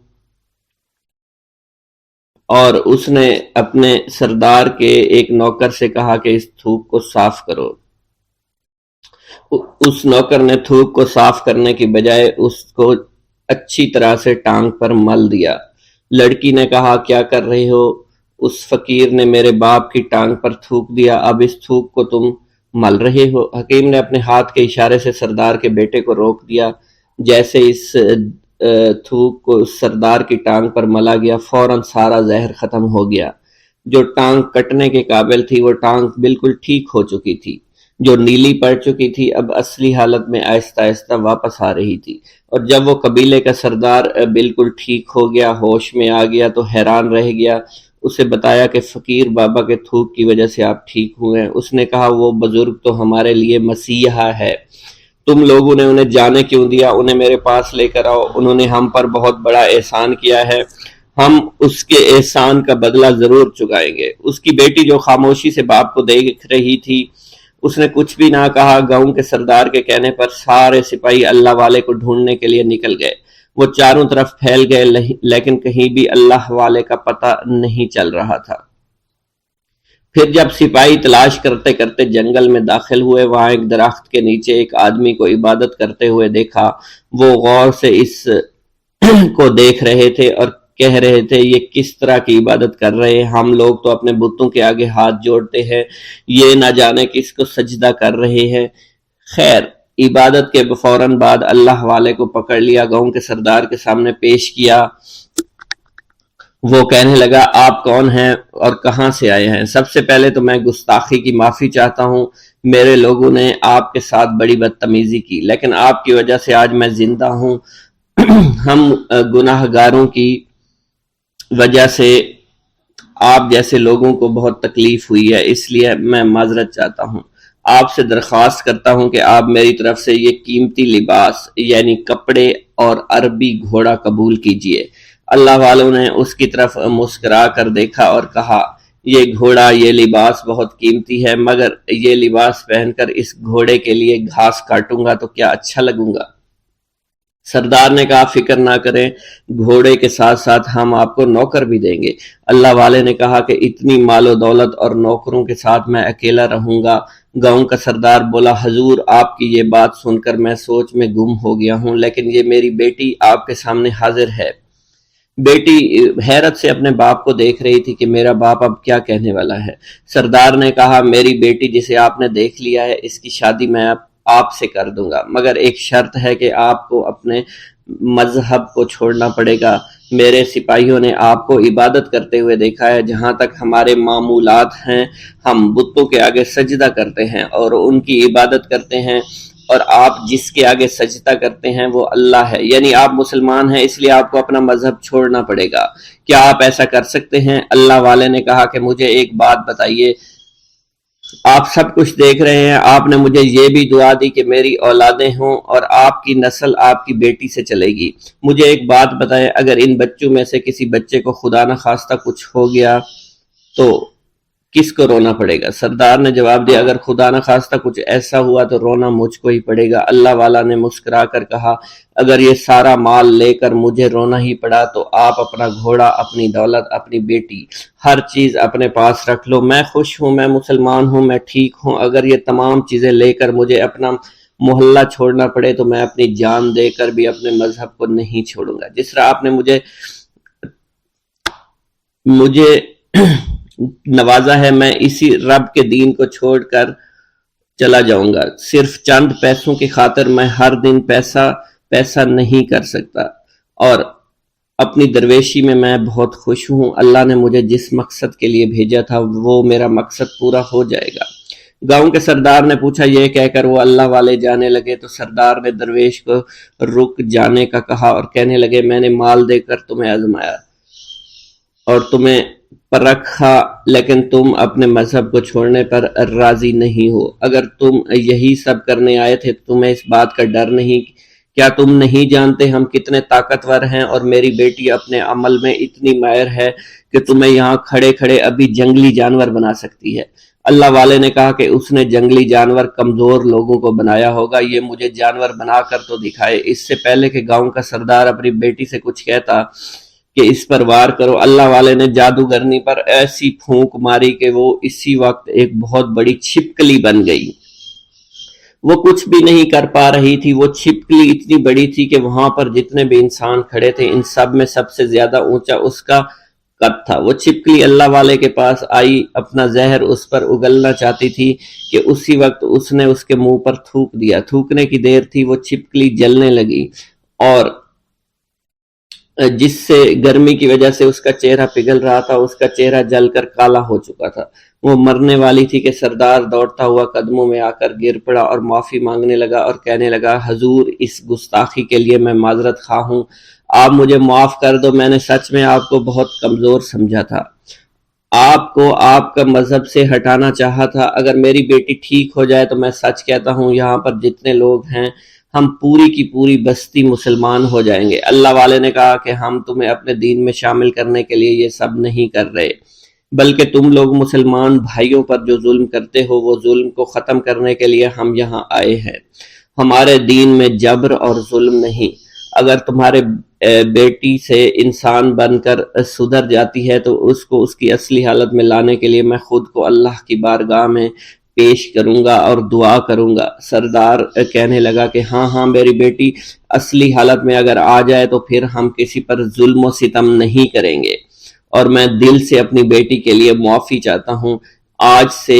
اور اس نے اپنے سردار کے ایک نوکر سے کہا کہ اس تھوک کو صاف کرو۔ اس نوکر نے تھوک کو صاف کرنے کی بجائے اس کو اچھی طرح سے ٹانگ پر مل دیا۔ لڑکی نے کہا کیا کر رہے ہو؟ اس فقیر نے میرے باپ کی ٹانگ پر تھوک دیا، اب اس تھوک کو تم مل رہے ہو؟ حکیم نے اپنے ہاتھ کے اشارے سے سردار کے بیٹے کو روک دیا۔ جیسے اس تھوک کو سردار کی ٹانگ پر ملا گیا فوراً سارا زہر ختم ہو گیا۔ جو ٹانگ کٹنے کے قابل تھی وہ ٹانگ بالکل ٹھیک ہو چکی تھی، جو نیلی پڑ چکی تھی اب اصلی حالت میں آہستہ آہستہ واپس آ رہی تھی، اور جب وہ قبیلے کا سردار بالکل ٹھیک ہو گیا، ہوش میں آ گیا تو حیران رہ گیا۔ اسے بتایا کہ فقیر بابا کے تھوک کی وجہ سے آپ ٹھیک ہوئے ہیں۔ اس نے کہا وہ بزرگ تو ہمارے لیے مسیحا ہے، تم لوگوں نے انہیں جانے کیوں دیا؟ انہیں میرے پاس لے کر آؤ، انہوں نے ہم پر بہت بڑا احسان کیا ہے، ہم اس کے احسان کا بدلہ ضرور چکائیں گے۔ اس کی بیٹی جو خاموشی سے باپ کو دیکھ رہی تھی اس نے کچھ بھی نہ کہا۔ گاؤں کے سردار کے کہنے پر سارے سپاہی اللہ والے کو ڈھونڈنے کے لیے نکل گئے۔ وہ چاروں طرف پھیل گئے لیکن کہیں بھی اللہ والے کا پتہ نہیں چل رہا تھا۔ پھر جب سپاہی تلاش کرتے کرتے جنگل میں داخل ہوئے، وہاں ایک درخت کے نیچے ایک آدمی کو عبادت کرتے ہوئے دیکھا۔ وہ غور سے اس کو دیکھ رہے تھے اور کہہ رہے تھے یہ کس طرح کی عبادت کر رہے ہیں، ہم لوگ تو اپنے بتوں کے آگے ہاتھ جوڑتے ہیں، یہ نہ جانے کس کو سجدہ کر رہے ہیں۔ خیر، عبادت کے فوراً بعد اللہ والے کو پکڑ لیا، گاؤں کے سردار کے سامنے پیش کیا۔ وہ کہنے لگا آپ کون ہیں اور کہاں سے آئے ہیں؟ سب سے پہلے تو میں گستاخی کی معافی چاہتا ہوں، میرے لوگوں نے آپ کے ساتھ بڑی بدتمیزی کی، لیکن آپ کی وجہ سے آج میں زندہ ہوں۔ ہم گناہ گاروں کی وجہ سے آپ جیسے لوگوں کو بہت تکلیف ہوئی ہے، اس لیے میں معذرت چاہتا ہوں۔ آپ سے درخواست کرتا ہوں کہ آپ میری طرف سے یہ قیمتی لباس یعنی کپڑے اور عربی گھوڑا قبول کیجئے۔ اللہ والوں نے اس کی طرف مسکرا کر دیکھا اور کہا یہ گھوڑا، یہ لباس بہت قیمتی ہے، مگر یہ لباس پہن کر اس گھوڑے کے لیے گھاس کاٹوں گا تو کیا اچھا لگوں گا؟ سردار نے کہا فکر نہ کریں، گھوڑے کے ساتھ ساتھ ہم آپ کو نوکر بھی دیں گے۔ اللہ والے نے کہا کہ اتنی مال و دولت اور نوکروں کے ساتھ میں اکیلا رہوں گا؟ گاؤں کا سردار بولا حضور آپ کی یہ بات سن کر میں سوچ میں گم ہو گیا ہوں، لیکن یہ میری بیٹی آپ کے سامنے حاضر ہے۔ بیٹی حیرت سے اپنے باپ کو دیکھ رہی تھی کہ میرا باپ اب کیا کہنے والا ہے۔ سردار نے کہا میری بیٹی جسے آپ نے دیکھ لیا ہے اس کی شادی میں آپ سے کر دوں گا، مگر ایک شرط ہے کہ آپ کو اپنے مذہب کو چھوڑنا پڑے گا۔ میرے سپاہیوں نے آپ کو عبادت کرتے ہوئے دیکھا ہے، جہاں تک ہمارے معمولات ہیں ہم بتوں کے آگے سجدہ کرتے ہیں اور ان کی عبادت کرتے ہیں، اور آپ جس کے آگے سجدہ کرتے ہیں وہ اللہ ہے، یعنی آپ مسلمان ہیں، اس لیے آپ کو اپنا مذہب چھوڑنا پڑے گا۔ کیا آپ ایسا کر سکتے ہیں؟ اللہ والے نے کہا کہ مجھے ایک بات بتائیے، آپ سب کچھ دیکھ رہے ہیں، آپ نے مجھے یہ بھی دعا دی کہ میری اولادیں ہوں اور آپ کی نسل آپ کی بیٹی سے چلے گی۔ مجھے ایک بات بتائیں، اگر ان بچوں میں سے کسی بچے کو خدا نہ خواستہ کچھ ہو گیا تو کس کو رونا پڑے گا؟ سردار نے جواب دیا اگر خدا نہ خواستہ کچھ ایسا ہوا تو رونا مجھ کو ہی پڑے گا۔ اللہ والا نے مسکرا کر کہا اگر یہ سارا مال لے کر مجھے رونا ہی پڑا تو آپ اپنا گھوڑا، اپنی دولت، اپنی بیٹی، ہر چیز اپنے پاس رکھ لو۔ میں خوش ہوں، میں مسلمان ہوں، میں ٹھیک ہوں۔ اگر یہ تمام چیزیں لے کر مجھے اپنا محلہ چھوڑنا پڑے تو میں اپنی جان دے کر بھی اپنے مذہب کو نہیں چھوڑوں گا۔ جس طرح آپ نے مجھے نوازا ہے، میں اسی رب کے دین کو چھوڑ کر چلا جاؤں گا۔ صرف چند پیسوں کی خاطر میں ہر دن پیسہ نہیں کر سکتا، اور اپنی درویشی میں بہت خوش ہوں۔ اللہ نے مجھے جس مقصد کے لیے بھیجا تھا وہ میرا مقصد پورا ہو جائے گا۔ گاؤں کے سردار نے پوچھا، یہ کہہ کر وہ اللہ والے جانے لگے تو سردار نے درویش کو رک جانے کا کہا اور کہنے لگے میں نے مال دے کر تمہیں آزمایا اور تمہیں پرکھا، لیکن تم اپنے مذہب کو چھوڑنے پر راضی نہیں ہو۔ اگر تم یہی سب کرنے آئے تھے تو تمہیں اس بات کا ڈر نہیں؟ کیا تم نہیں جانتے ہم کتنے طاقتور ہیں، اور میری بیٹی اپنے عمل میں اتنی ماہر ہے کہ تمہیں یہاں کھڑے کھڑے ابھی جنگلی جانور بنا سکتی ہے۔ اللہ والے نے کہا کہ اس نے جنگلی جانور کمزور لوگوں کو بنایا ہوگا، یہ مجھے جانور بنا کر تو دکھائے۔ اس سے پہلے کہ گاؤں کا سردار اپنی بیٹی سے کچھ کہتا کہ اس پر وار کرو، اللہ والے نے جادوگرنی پر ایسی پھونک ماری کہ وہ اسی وقت ایک بہت بڑی چھپکلی بن گئی۔ وہ کچھ بھی نہیں کر پا رہی تھی، وہ چھپکلی اتنی بڑی تھی کہ وہاں پر جتنے بھی انسان کھڑے تھے ان سب میں سب سے زیادہ اونچا اس کا قد تھا۔ وہ چھپکلی اللہ والے کے پاس آئی، اپنا زہر اس پر اگلنا چاہتی تھی کہ اسی وقت اس نے اس کے منہ پر تھوک دیا۔ تھوکنے کی دیر تھی، وہ چھپکلی جلنے لگی اور جس سے گرمی کی وجہ سے اس کا چہرہ پگھل رہا تھا، اس کا چہرہ جل کر کالا ہو چکا تھا۔ وہ مرنے والی تھی کہ سردار دوڑتا ہوا قدموں میں آ کر گر پڑا اور معافی مانگنے لگا اور کہنے لگا حضور اس گستاخی کے لیے میں معذرت خواہ ہوں، آپ مجھے معاف کر دو، میں نے سچ میں آپ کو بہت کمزور سمجھا تھا، آپ کو آپ کا مذہب سے ہٹانا چاہا تھا۔ اگر میری بیٹی ٹھیک ہو جائے تو میں سچ کہتا ہوں یہاں پر جتنے لوگ ہیں ہم پوری کی پوری بستی مسلمان ہو جائیں گے۔ اللہ والے نے کہا کہ ہم تمہیں اپنے دین میں شامل کرنے کے لیے یہ سب نہیں کر رہے، بلکہ تم لوگ مسلمان بھائیوں پر جو ظلم کرتے ہو وہ ظلم کو ختم کرنے کے لیے ہم یہاں آئے ہیں۔ ہمارے دین میں جبر اور ظلم نہیں۔ اگر تمہارے بیٹی سے انسان بن کر سدھر جاتی ہے تو اس کو اس کی اصلی حالت میں لانے کے لیے میں خود کو اللہ کی بارگاہ میں پیش کروں گا اور دعا کروں گا۔ سردار کہنے لگا کہ ہاں ہاں میری بیٹی، اصلی حالت میں اگر آ جائے تو پھر ہم کسی پر ظلم و ستم نہیں کریں گے، اور میں دل سے اپنی بیٹی کے لیے معافی چاہتا ہوں۔ آج سے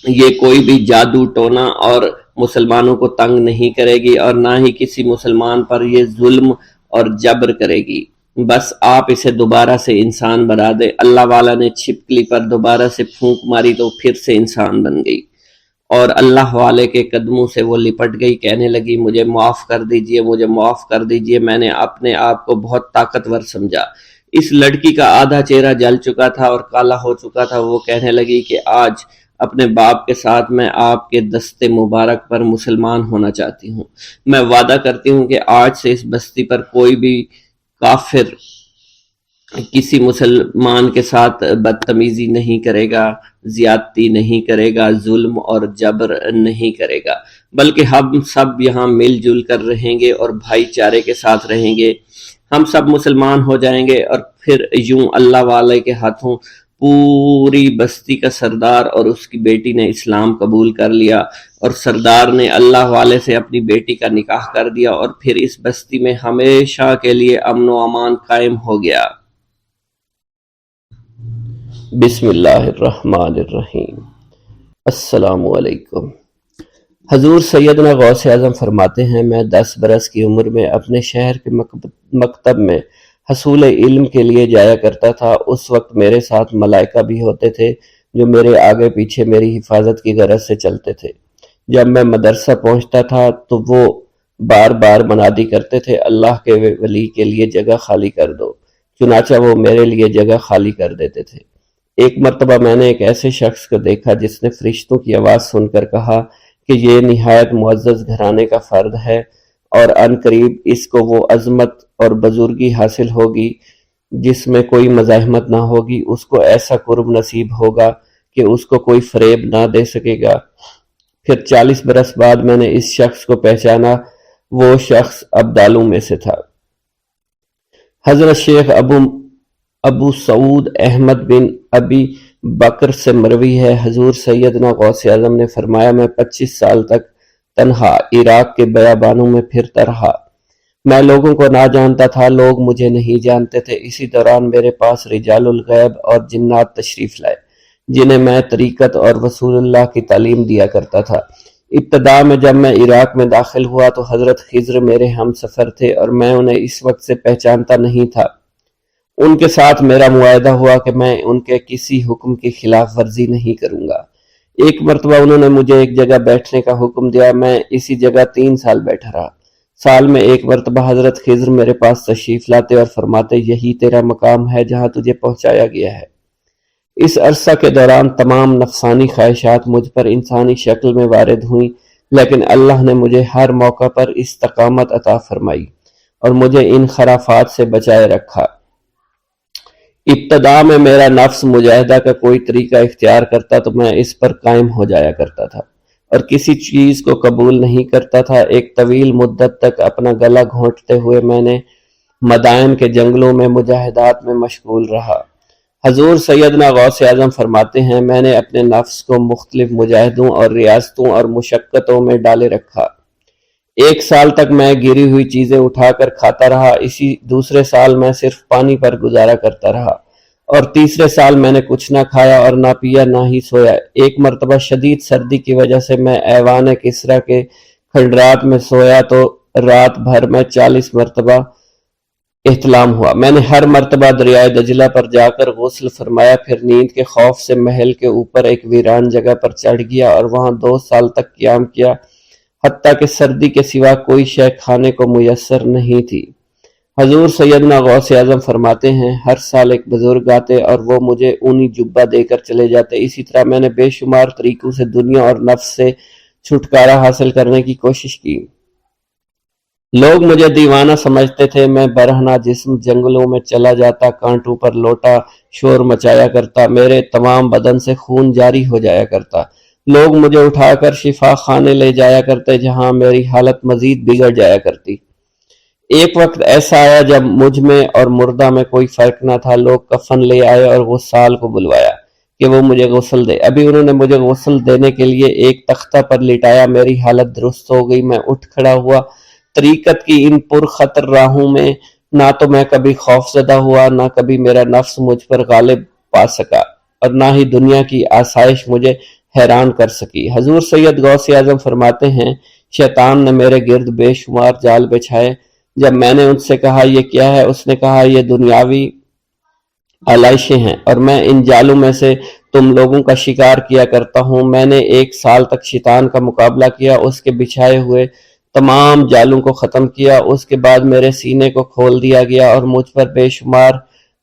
یہ کوئی بھی جادو ٹونا اور مسلمانوں کو تنگ نہیں کرے گی، اور نہ ہی کسی مسلمان پر یہ ظلم اور جبر کرے گی۔ بس آپ اسے دوبارہ سے انسان بنا دے۔ اللہ والا نے چھپکلی پر دوبارہ سے پھونک ماری تو پھر سے انسان بن گئی، اور اللہ والے کے قدموں سے وہ لپٹ گئی۔ کہنے لگی مجھے معاف کر دیجئے، مجھے معاف کر دیجئے، میں نے اپنے آپ کو بہت طاقتور سمجھا۔ اس لڑکی کا آدھا چہرہ جل چکا تھا اور کالا ہو چکا تھا۔ وہ کہنے لگی کہ آج اپنے باپ کے ساتھ میں آپ کے دست مبارک پر مسلمان ہونا چاہتی ہوں۔ میں وعدہ کرتی ہوں کہ آج سے اس بستی پر کوئی بھی کافر کسی مسلمان کے ساتھ بدتمیزی نہیں کرے گا، زیادتی نہیں کرے گا، ظلم اور جبر نہیں کرے گا، بلکہ ہم سب یہاں مل جل کر رہیں گے اور بھائی چارے کے ساتھ رہیں گے۔ ہم سب مسلمان ہو جائیں گے، اور پھر یوں اللہ والے کے ہاتھوں پوری بستی کا سردار اور اس کی بیٹی نے اسلام قبول کر لیا، اور سردار نے اللہ والے سے اپنی بیٹی کا نکاح کر دیا، اور پھر اس بستی میں ہمیشہ کے لیے امن و امان قائم ہو گیا۔ بسم اللہ الرحمن الرحیم۔ السلام علیکم۔ حضور سیدنا غوث اعظم فرماتے ہیں، میں 10 برس کی عمر میں اپنے شہر کے مکتب میں حصول علم کے لیے جایا کرتا تھا۔ اس وقت میرے ساتھ ملائکہ بھی ہوتے تھے جو میرے آگے پیچھے میری حفاظت کی غرض سے چلتے تھے۔ جب میں مدرسہ پہنچتا تھا تو وہ بار بار منادی کرتے تھے، اللہ کے ولی کے لیے جگہ خالی کر دو۔ چنانچہ وہ میرے لیے جگہ خالی کر دیتے تھے۔ ایک مرتبہ میں نے ایک ایسے شخص کو دیکھا جس نے فرشتوں کی آواز سن کر کہا کہ یہ نہایت معزز گھرانے کا فرد ہے، اور عن قریب اس کو وہ عظمت اور بزرگی حاصل ہوگی جس میں کوئی مزاحمت نہ ہوگی۔ اس کو ایسا قرب نصیب ہوگا کہ اس کو کوئی فریب نہ دے سکے گا۔ پھر 40 برس بعد میں نے اس شخص کو پہچانا۔ وہ شخص ابدالوں میں سے تھا۔ حضرت شیخ ابو سعود احمد بن ابی بکر سے مروی ہے، حضور سیدنا غوث اعظم نے فرمایا، میں 25 سال تک تنہا عراق کے بیابانوں میں پھرتا رہا۔ میں لوگوں کو نہ جانتا تھا، لوگ مجھے نہیں جانتے تھے۔ اسی دوران میرے پاس رجال الغیب اور جنات تشریف لائے جنہیں میں طریقت اور رسول اللہ کی تعلیم دیا کرتا تھا۔ ابتدا میں جب میں عراق میں داخل ہوا تو حضرت خضر میرے ہم سفر تھے اور میں انہیں اس وقت سے پہچانتا نہیں تھا۔ ان کے ساتھ میرا معاہدہ ہوا کہ میں ان کے کسی حکم کی خلاف ورزی نہیں کروں گا۔ ایک مرتبہ انہوں نے مجھے ایک جگہ بیٹھنے کا حکم دیا، میں اسی جگہ 3 سال بیٹھا رہا۔ سال میں ایک مرتبہ حضرت خضر میرے پاس تشریف لاتے اور فرماتے، یہی تیرا مقام ہے جہاں تجھے پہنچایا گیا ہے۔ اس عرصہ کے دوران تمام نفسانی خواہشات مجھ پر انسانی شکل میں وارد ہوئیں، لیکن اللہ نے مجھے ہر موقع پر استقامت عطا فرمائی اور مجھے ان خرافات سے بچائے رکھا۔ ابتدا میں میرا نفس مجاہدہ کا کوئی طریقہ اختیار کرتا تو میں اس پر قائم ہو جایا کرتا تھا اور کسی چیز کو قبول نہیں کرتا تھا۔ ایک طویل مدت تک اپنا گلا گھونٹتے ہوئے میں نے مدائن کے جنگلوں میں مجاہدات میں مشغول رہا۔ حضور سیدنا غوث اعظم فرماتے ہیں، میں نے اپنے نفس کو مختلف مجاہدوں اور ریاستوں اور مشقتوں میں ڈالے رکھا۔ 1 سال تک میں گری ہوئی چیزیں اٹھا کر کھاتا رہا، اسی دوسرے سال میں صرف پانی پر گزارا کرتا رہا، اور تیسرے سال میں نے کچھ نہ کھایا اور نہ پیا نہ ہی سویا۔ ایک مرتبہ شدید سردی کی وجہ سے میں ایوان کسریٰ کے کھنڈرات میں سویا تو رات بھر میں 40 مرتبہ احتلام ہوا۔ میں نے ہر مرتبہ دریائے دجلہ پر جا کر غسل فرمایا، پھر نیند کے خوف سے محل کے اوپر ایک ویران جگہ پر چڑھ گیا اور وہاں 2 سال تک قیام کیا، حتیٰ کہ سردی کے سوا کوئی شے کھانے کو میسر نہیں تھی۔ حضور سیدنا غوث اعظم فرماتے ہیں، ہر سال ایک بزرگ آتے اور وہ مجھے اونی جبہ دے کر چلے جاتے۔ اسی طرح میں نے بے شمار طریقوں سے دنیا اور نفس سے چھٹکارا حاصل کرنے کی کوشش کی۔ لوگ مجھے دیوانہ سمجھتے تھے۔ میں برہنہ جسم جنگلوں میں چلا جاتا، کانٹوں پر لوٹا شور مچایا کرتا، میرے تمام بدن سے خون جاری ہو جایا کرتا۔ لوگ مجھے اٹھا کر شفا خانے لے جایا کرتے جہاں میری حالت مزید بگڑ جایا کرتی۔ ایک وقت ایسا آیا جب مجھ میں اور مردہ میں کوئی فرق نہ تھا۔ لوگ کفن لے آئے اور غسال کو بلوایا۔ کہ وہ مجھے غسل دے۔ ابھی انہوں نے مجھے غسل دینے کے لیے ایک تختہ پر لٹایا، میری حالت درست ہو گئی، میں اٹھ کھڑا ہوا۔ طریقت کی ان پرخطر راہوں میں نہ تو میں کبھی خوف زدہ ہوا، نہ کبھی میرا نفس مجھ پر غالب پا سکا، اور نہ ہی دنیا کی آسائش مجھے حیران کر سکی۔ حضور سید غوث اعظم فرماتے ہیں، شیطان نے میرے گرد بے شمار جال بچھائے۔ جب میں نے ان سے کہا یہ کیا ہے، اس نے کہا یہ دنیاوی آلائشیں ہیں، اور میں ان جالوں میں سے تم لوگوں کا شکار کیا کرتا ہوں۔ میں نے 1 سال تک شیطان کا مقابلہ کیا، اس کے بچھائے ہوئے تمام جالوں کو ختم کیا۔ اس کے بعد میرے سینے کو کھول دیا گیا اور مجھ پر بے شمار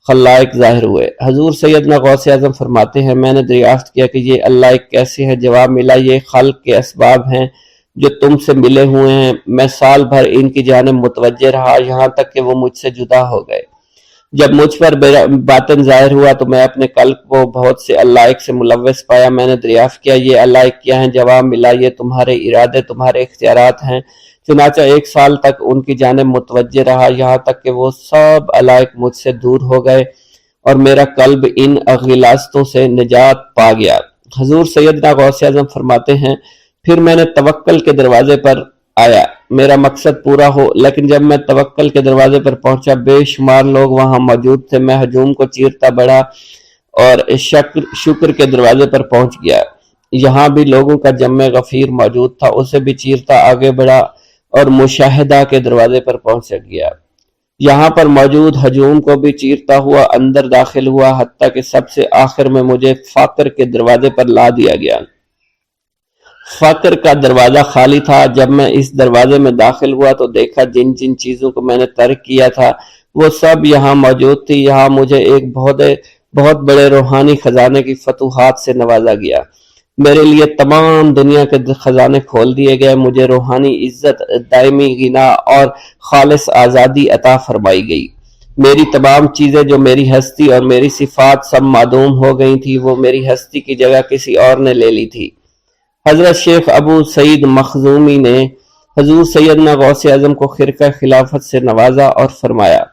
خلائق ظاہر ہوئے۔ حضور سیدنا غوث اعظم فرماتے ہیں، میں نے دریافت کیا کہ یہ اللہ ایک کیسے ہے؟ جواب ملا، یہ خلق کے اسباب ہیں جو تم سے ملے ہوئے ہیں۔ میں سال بھر ان کی جانب متوجہ رہا، یہاں تک کہ وہ مجھ سے جدا ہو گئے۔ جب مجھ پر باطن ظاہر ہوا تو میں اپنے قلب کو بہت سے علائق سے ملوث پایا۔ میں نے دریافت کیا یہ علائق کیا ہیں؟ جواب ملا، یہ تمہارے ارادے، تمہارے اختیارات ہیں۔ چنانچہ 1 سال تک ان کی جانب متوجہ رہا، یہاں تک کہ وہ سب علائق مجھ سے دور ہو گئے اور میرا قلب ان غلاظتوں سے نجات پا گیا۔ حضور سیدنا غوث اعظم فرماتے ہیں، پھر میں نے توکل کے دروازے پر آیا، میرا مقصد پورا ہو، لیکن جب میں توکل کے دروازے پر پہنچا بے شمار لوگ وہاں موجود تھے۔ میں ہجوم کو چیرتا بڑھا اور شکر کے دروازے پر پہنچ گیا، یہاں بھی لوگوں کا جمع غفیر موجود تھا، اسے بھی چیرتا آگے بڑھا اور مشاہدہ کے دروازے پر پہنچ گیا، یہاں پر موجود ہجوم کو بھی چیرتا ہوا اندر داخل ہوا، حتیٰ کہ سب سے آخر میں مجھے فقر کے دروازے پر لا دیا گیا۔ فقر کا دروازہ خالی تھا۔ جب میں اس دروازے میں داخل ہوا تو دیکھا جن جن چیزوں کو میں نے ترک کیا تھا وہ سب یہاں موجود تھی۔ یہاں مجھے ایک بہت بڑے روحانی خزانے کی فتوحات سے نوازا گیا، میرے لیے تمام دنیا کے خزانے کھول دیے گئے، مجھے روحانی عزت، دائمی غنا اور خالص آزادی عطا فرمائی گئی۔ میری تمام چیزیں جو میری ہستی اور میری صفات سب معدوم ہو گئی تھی، وہ میری ہستی کی جگہ کسی اور نے لے لی تھی۔ حضرت شیخ ابو سعید مخزومی نے حضور سیدنا غوث اعظم کو خرقہ خلافت سے نوازا اور فرمایا،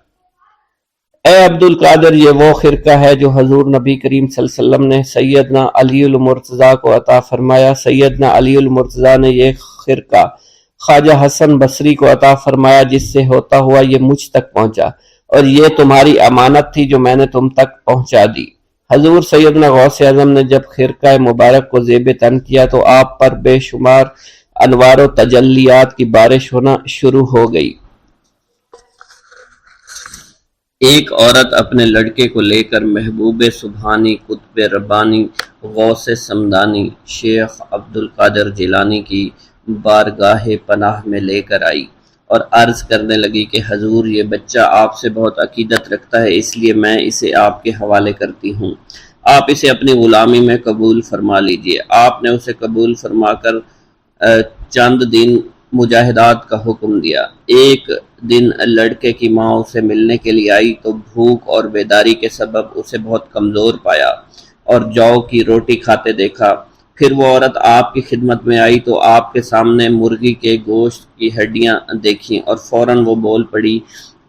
اے عبد القادر، یہ وہ خرقہ ہے جو حضور نبی کریم صلی اللہ علیہ وسلم نے سیدنا علی المرتضیٰ کو عطا فرمایا۔ سیدنا علی المرتضیٰ نے یہ خرقہ خواجہ حسن بصری کو عطا فرمایا، جس سے ہوتا ہوا یہ مجھ تک پہنچا، اور یہ تمہاری امانت تھی جو میں نے تم تک پہنچا دی۔ حضور سیدنا غوث اعظم نے جب خرقہ مبارک کو زیب تن کیا تو آپ پر بے شمار انوار و تجلیات کی بارش ہونا شروع ہو گئی۔ ایک عورت اپنے لڑکے کو لے کر محبوب سبحانی، قطب ربانی، غوث سمدانی، شیخ عبد القادر جیلانی کی بارگاہ پناہ میں لے کر آئی اور عرض کرنے لگی کہ حضور، یہ بچہ آپ سے بہت عقیدت رکھتا ہے، اس لیے میں اسے آپ کے حوالے کرتی ہوں، آپ اسے اپنی غلامی میں قبول فرما لیجئے۔ آپ نے اسے قبول فرما کر چند دن مجاہدات کا حکم دیا۔ ایک دن لڑکے کی ماں اسے ملنے کے لیے آئی تو بھوک اور بیداری کے سبب اسے بہت کمزور پایا اور جو کی روٹی کھاتے دیکھا۔ پھر وہ عورت آپ کی خدمت میں آئی تو آپ کے سامنے مرغی کے گوشت کی ہڈیاں دیکھیں اور فوراً وہ بول پڑی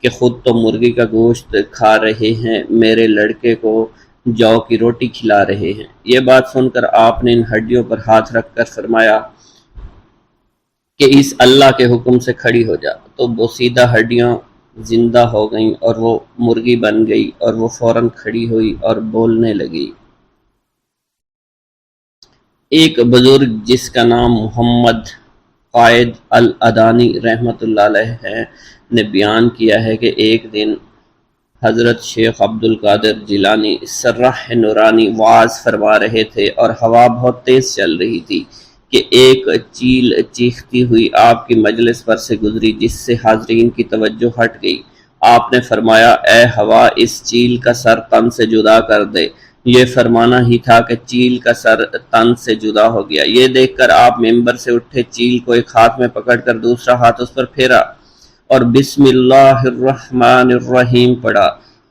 کہ خود تو مرغی کا گوشت کھا رہے ہیں، میرے لڑکے کو جو کی روٹی کھلا رہے ہیں۔ یہ بات سن کر آپ نے ان ہڈیوں پر ہاتھ رکھ کر فرمایا کہ اس اللہ کے حکم سے کھڑی ہو جا، تو بوسیدہ ہڈیاں زندہ ہو گئیں اور وہ مرغی بن گئی اور وہ فوراً کھڑی ہوئی اور بولنے لگی۔ ایک بزرگ جس کا نام محمد قائد الادانی رحمۃ اللہ علیہ ہے نے بیان کیا ہے کہ ایک دن حضرت شیخ عبد القادر جیلانی سرح نورانی واز فرما رہے تھے اور ہوا بہت تیز چل رہی تھی کہ ایک چیل چیختی ہوئی آپ کی مجلس پر سے گزری، جس سے حاضرین کی توجہ ہٹ گئی۔ آپ نے فرمایا، اے ہوا، اس چیل کا سر تن سے جدا کر دے۔ یہ فرمانا ہی تھا کہ چیل کا سر تن سے جدا ہو گیا۔ یہ دیکھ کر آپ ممبر سے اٹھے، چیل کو ایک ہاتھ میں پکڑ کر دوسرا ہاتھ اس پر پھیرا اور بسم اللہ الرحمن الرحیم پڑھا،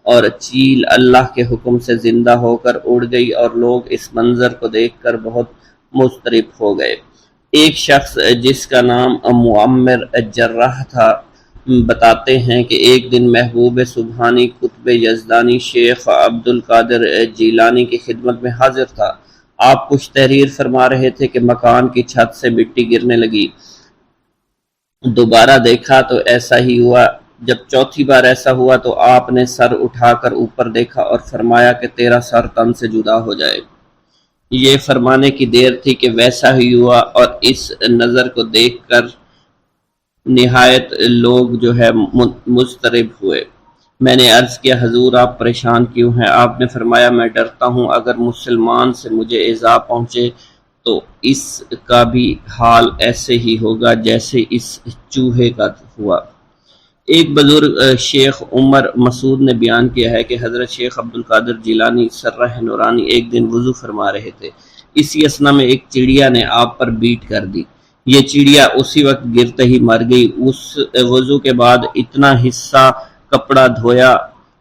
اور چیل اللہ کے حکم سے زندہ ہو کر اڑ گئی اور لوگ اس منظر کو دیکھ کر بہت مضطرب ہو گئے۔ ایک شخص جس کا نام معمر جراح تھا بتاتے ہیں کہ ایک دن محبوب سبحانی قطب یزدانی شیخ عبد القادر جیلانی کی خدمت میں حاضر تھا۔ آپ کچھ تحریر فرما رہے تھے کہ مکان کی چھت سے مٹی گرنے لگی۔ دوبارہ دیکھا تو ایسا ہی ہوا۔ جب چوتھی بار ایسا ہوا تو آپ نے سر اٹھا کر اوپر دیکھا اور فرمایا کہ تیرا سر تن سے جدا ہو جائے۔ یہ فرمانے کی دیر تھی کہ ویسا ہی ہوا، اور اس نظر کو دیکھ کر نہایت لوگ جو ہے مضطرب ہوئے۔ میں نے عرض کیا حضور آپ پریشان کیوں ہیں؟ آپ نے فرمایا میں ڈرتا ہوں اگر مسلمان سے مجھے ایذا پہنچے تو اس کا بھی حال ایسے ہی ہوگا جیسے اس چوہے کا ہوا۔ ایک بزرگ شیخ عمر مسعود نے بیان کیا ہے کہ حضرت شیخ عبد القادر جیلانی سرہ نورانی ایک دن وضو فرما رہے تھے۔ اسی اثنا میں ایک چڑیا نے آپ پر بیٹ کر دی۔ یہ چڑیا اسی وقت گرتے ہی مر گئی۔ اس وضو کے بعد اتنا حصہ کپڑا دھویا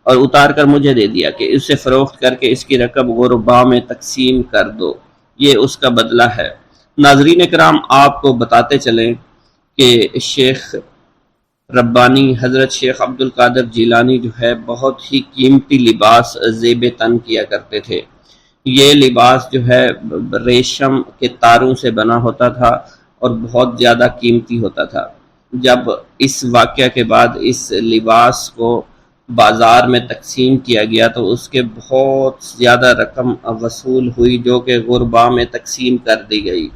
اور اتار کر مجھے دے دیا کہ اسے فروخت کر کے اس کی رقم غرباء میں تقسیم کر دو، یہ اس کا بدلہ ہے۔ ناظرین کرام، آپ کو بتاتے چلیں کہ شیخ ربانی حضرت شیخ عبد القادر جیلانی جو ہے بہت ہی قیمتی لباس زیب تن کیا کرتے تھے۔ یہ لباس جو ہے ریشم کے تاروں سے بنا ہوتا تھا اور بہت زیادہ قیمتی ہوتا تھا۔ جب اس واقعہ کے بعد اس لباس کو بازار میں تقسیم کیا گیا تو اس کے بہت زیادہ رقم وصول ہوئی جو کہ غرباء میں تقسیم کر دی گئی۔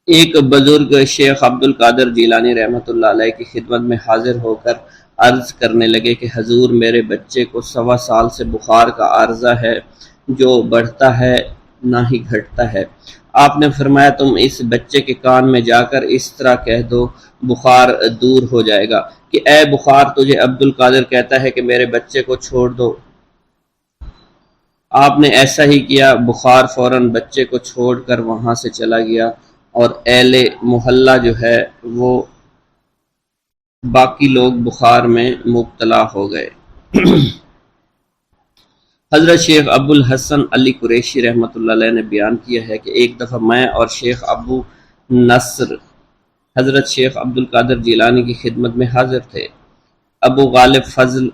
ایک بزرگ شیخ عبد القادر جیلانی رحمۃ اللہ علیہ کی خدمت میں حاضر ہو کر عرض کرنے لگے کہ حضور میرے بچے کو 1.25 سال سے بخار کا عارضہ ہے، جو بڑھتا ہے نہ ہی گھٹتا ہے۔ آپ نے فرمایا تم اس بچے کے کان میں جا کر اس طرح کہہ دو بخار دور ہو جائے گا کہ اے بخار تجھے عبد القادر کہتا ہے کہ میرے بچے کو چھوڑ دو۔ آپ نے ایسا ہی کیا، بخار فوراً بچے کو چھوڑ کر وہاں سے چلا گیا اور اہل محلہ جو ہے وہ باقی لوگ بخار میں مبتلا ہو گئے۔ حضرت شیخ ابو الحسن علی قریشی رحمۃ اللہ علیہ نے بیان کیا ہے کہ ایک دفعہ میں اور شیخ ابو نصر حضرت شیخ عبد القادر جیلانی کی خدمت میں حاضر تھے۔ ابو غالب فضل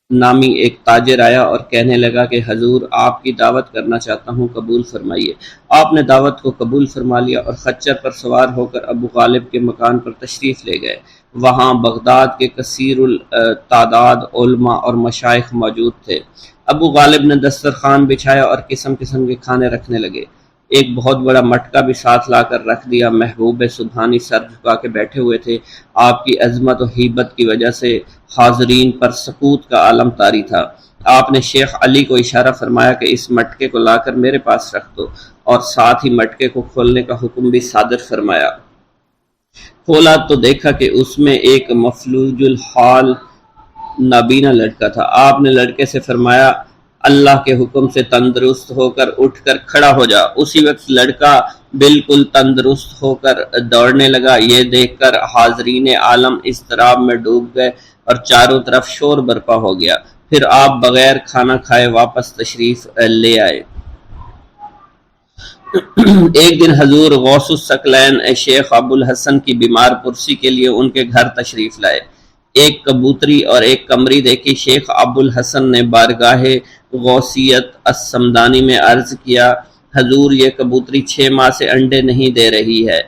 نامی ایک تاجر آیا اور کہنے لگا کہ حضور آپ کی دعوت کرنا چاہتا ہوں، قبول فرمائیے۔ آپ نے دعوت کو قبول فرما لیا اور خچر پر سوار ہو کر ابو غالب کے مکان پر تشریف لے گئے۔ وہاں بغداد کے کثیر التعداد علماء اور مشائخ موجود تھے۔ ابو غالب نے دسترخوان بچھایا اور قسم قسم کے کھانے رکھنے لگے۔ ایک بہت بڑا مٹکا بھی ساتھ لا کر رکھ دیا۔ محبوب سبحانی سر جھکا کے بیٹھے ہوئے تھے۔ آپ کی عظمت و ہیبت کی وجہ سے حاضرین پر سکوت کا عالم طاری تھا۔ آپ نے شیخ علی کو اشارہ فرمایا کہ اس مٹکے کو لا کر میرے پاس رکھ دو، اور ساتھ ہی مٹکے کو کھولنے کا حکم بھی صادر فرمایا۔ کھولا تو دیکھا کہ اس میں ایک مفلوج الحال نابینا لڑکا تھا۔ آپ نے لڑکے سے فرمایا اللہ کے حکم سے تندرست ہو کر اٹھ کر کھڑا ہو جا۔ اسی وقت لڑکا بالکل تندرست ہو کر دوڑنے لگا۔ یہ دیکھ کر حاضرین عالم اضطراب میں ڈوب گئے اور چاروں طرف شور برپا ہو گیا۔ پھر آپ بغیر کھانا کھائے واپس تشریف لے آئے۔ ایک دن حضور غوث الثقلین شیخ ابو الحسن کی بیمار پرسی کے لیے ان کے گھر تشریف لائے۔ ایک کبوتری اور ایک قمری دیکھی۔ شیخ ابو الحسن نے بارگاہ غوثیت السمدانی میں عرض کیا حضور یہ کبوتری 6 ماہ سے انڈے نہیں دے رہی ہے۔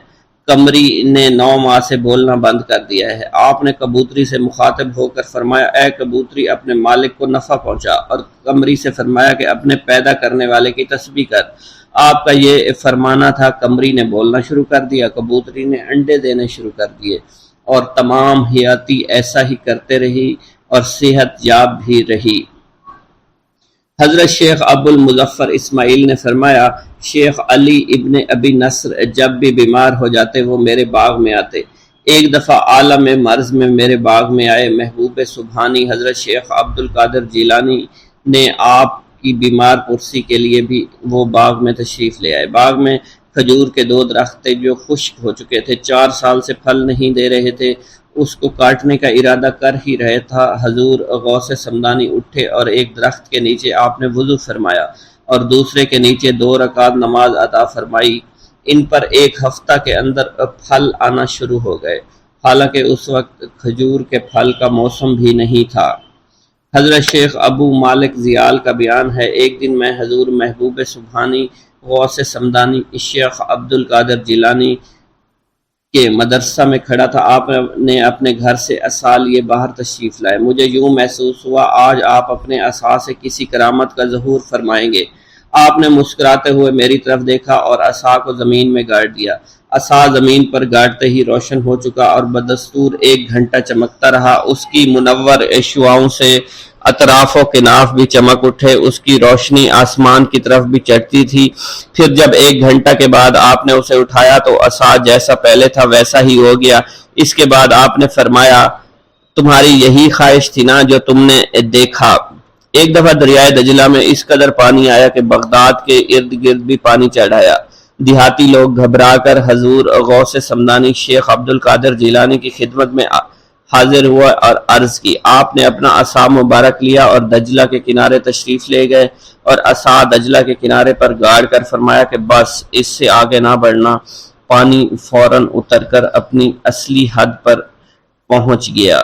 قمری نے 9 ماہ سے بولنا بند کر دیا ہے۔ آپ نے کبوتری سے مخاطب ہو کر فرمایا اے کبوتری اپنے مالک کو نفع پہنچا، اور قمری سے فرمایا کہ اپنے پیدا کرنے والے کی تسبیح کر۔ آپ کا یہ فرمانا تھا۔ قمری نے بولنا شروع کر دیا، کبوتری نے انڈے دینے شروع کر دیے، اور تمام حیاتی ایسا ہی کرتے رہی اور صحت یاب بھی رہی۔ حضرت شیخ ابو المظفر اسماعیل نے فرمایا شیخ علی ابن ابی نصر جب بھی بیمار ہو جاتے وہ میرے باغ میں آتے۔ ایک دفعہ عالم مرض میں میرے باغ میں آئے۔ محبوب سبحانی حضرت شیخ عبد القادر جیلانی نے آپ کی بیمار پرسی کے لیے بھی وہ باغ میں تشریف لے آئے۔ باغ میں کھجور کے 2 درخت تھے جو خشک ہو چکے تھے، 4 سال سے پھل نہیں دے رہے تھے۔ اس کو کاٹنے کا ارادہ کر ہی رہے تھا، حضور غوث سمدانی اٹھے اور ایک درخت کے نیچے آپ نے وضو فرمایا اور دوسرے کے نیچے 2 رکعت نماز عطا فرمائی۔ ان پر 1 ہفتہ کے اندر پھل آنا شروع ہو گئے۔ حالانکہ اس وقت کھجور کے پھل کا موسم بھی نہیں تھا۔ حضرت شیخ ابو مالک زیال کا بیان ہے، ایک دن میں حضور محبوب سبحانی غوث سمدانی شیخ عبد القادر جیلانی کے مدرسہ میں کھڑا تھا۔ آپ نے اپنے گھر سے عصا لیے باہر تشریف لائے۔ مجھے یوں محسوس ہوا آج آپ اپنے عصا سے کسی کرامت کا ظہور فرمائیں گے۔ آپ نے مسکراتے ہوئے میری طرف دیکھا اور عصا کو زمین میں گاڑ دیا۔ عصا زمین پر گاڑتے ہی روشن ہو چکا اور بدستور 1 گھنٹہ چمکتا رہا۔ اس کی منور شعاؤں سے اطراف و کناف بھی چمک اٹھے، اس کی روشنی آسمان کی طرف بھی چڑھتی تھی۔ پھر جب 1 گھنٹہ کے بعد آپ نے اسے اٹھایا تو عصا جیسا پہلے تھا ویسا ہی ہو گیا۔ اس کے بعد آپ نے فرمایا، تمہاری یہی خواہش تھی نا جو تم نے دیکھا؟ ایک دفعہ دریائے دجلہ میں اس قدر پانی آیا کہ بغداد کے ارد گرد بھی پانی چڑھ آیا۔ دیہاتی لوگ گھبرا کر حضور غوث سمدانی شیخ عبد القادر جیلانی کی خدمت میں حاضر ہوا اور عرض کی۔ آپ نے اپنا عصا مبارک لیا اور دجلہ کے کنارے تشریف لے گئے اور عصا دجلہ کے کنارے پر گاڑ کر فرمایا کہ بس اس سے آگے نہ بڑھنا۔ پانی فوراً اتر کر اپنی اصلی حد پر پہنچ گیا۔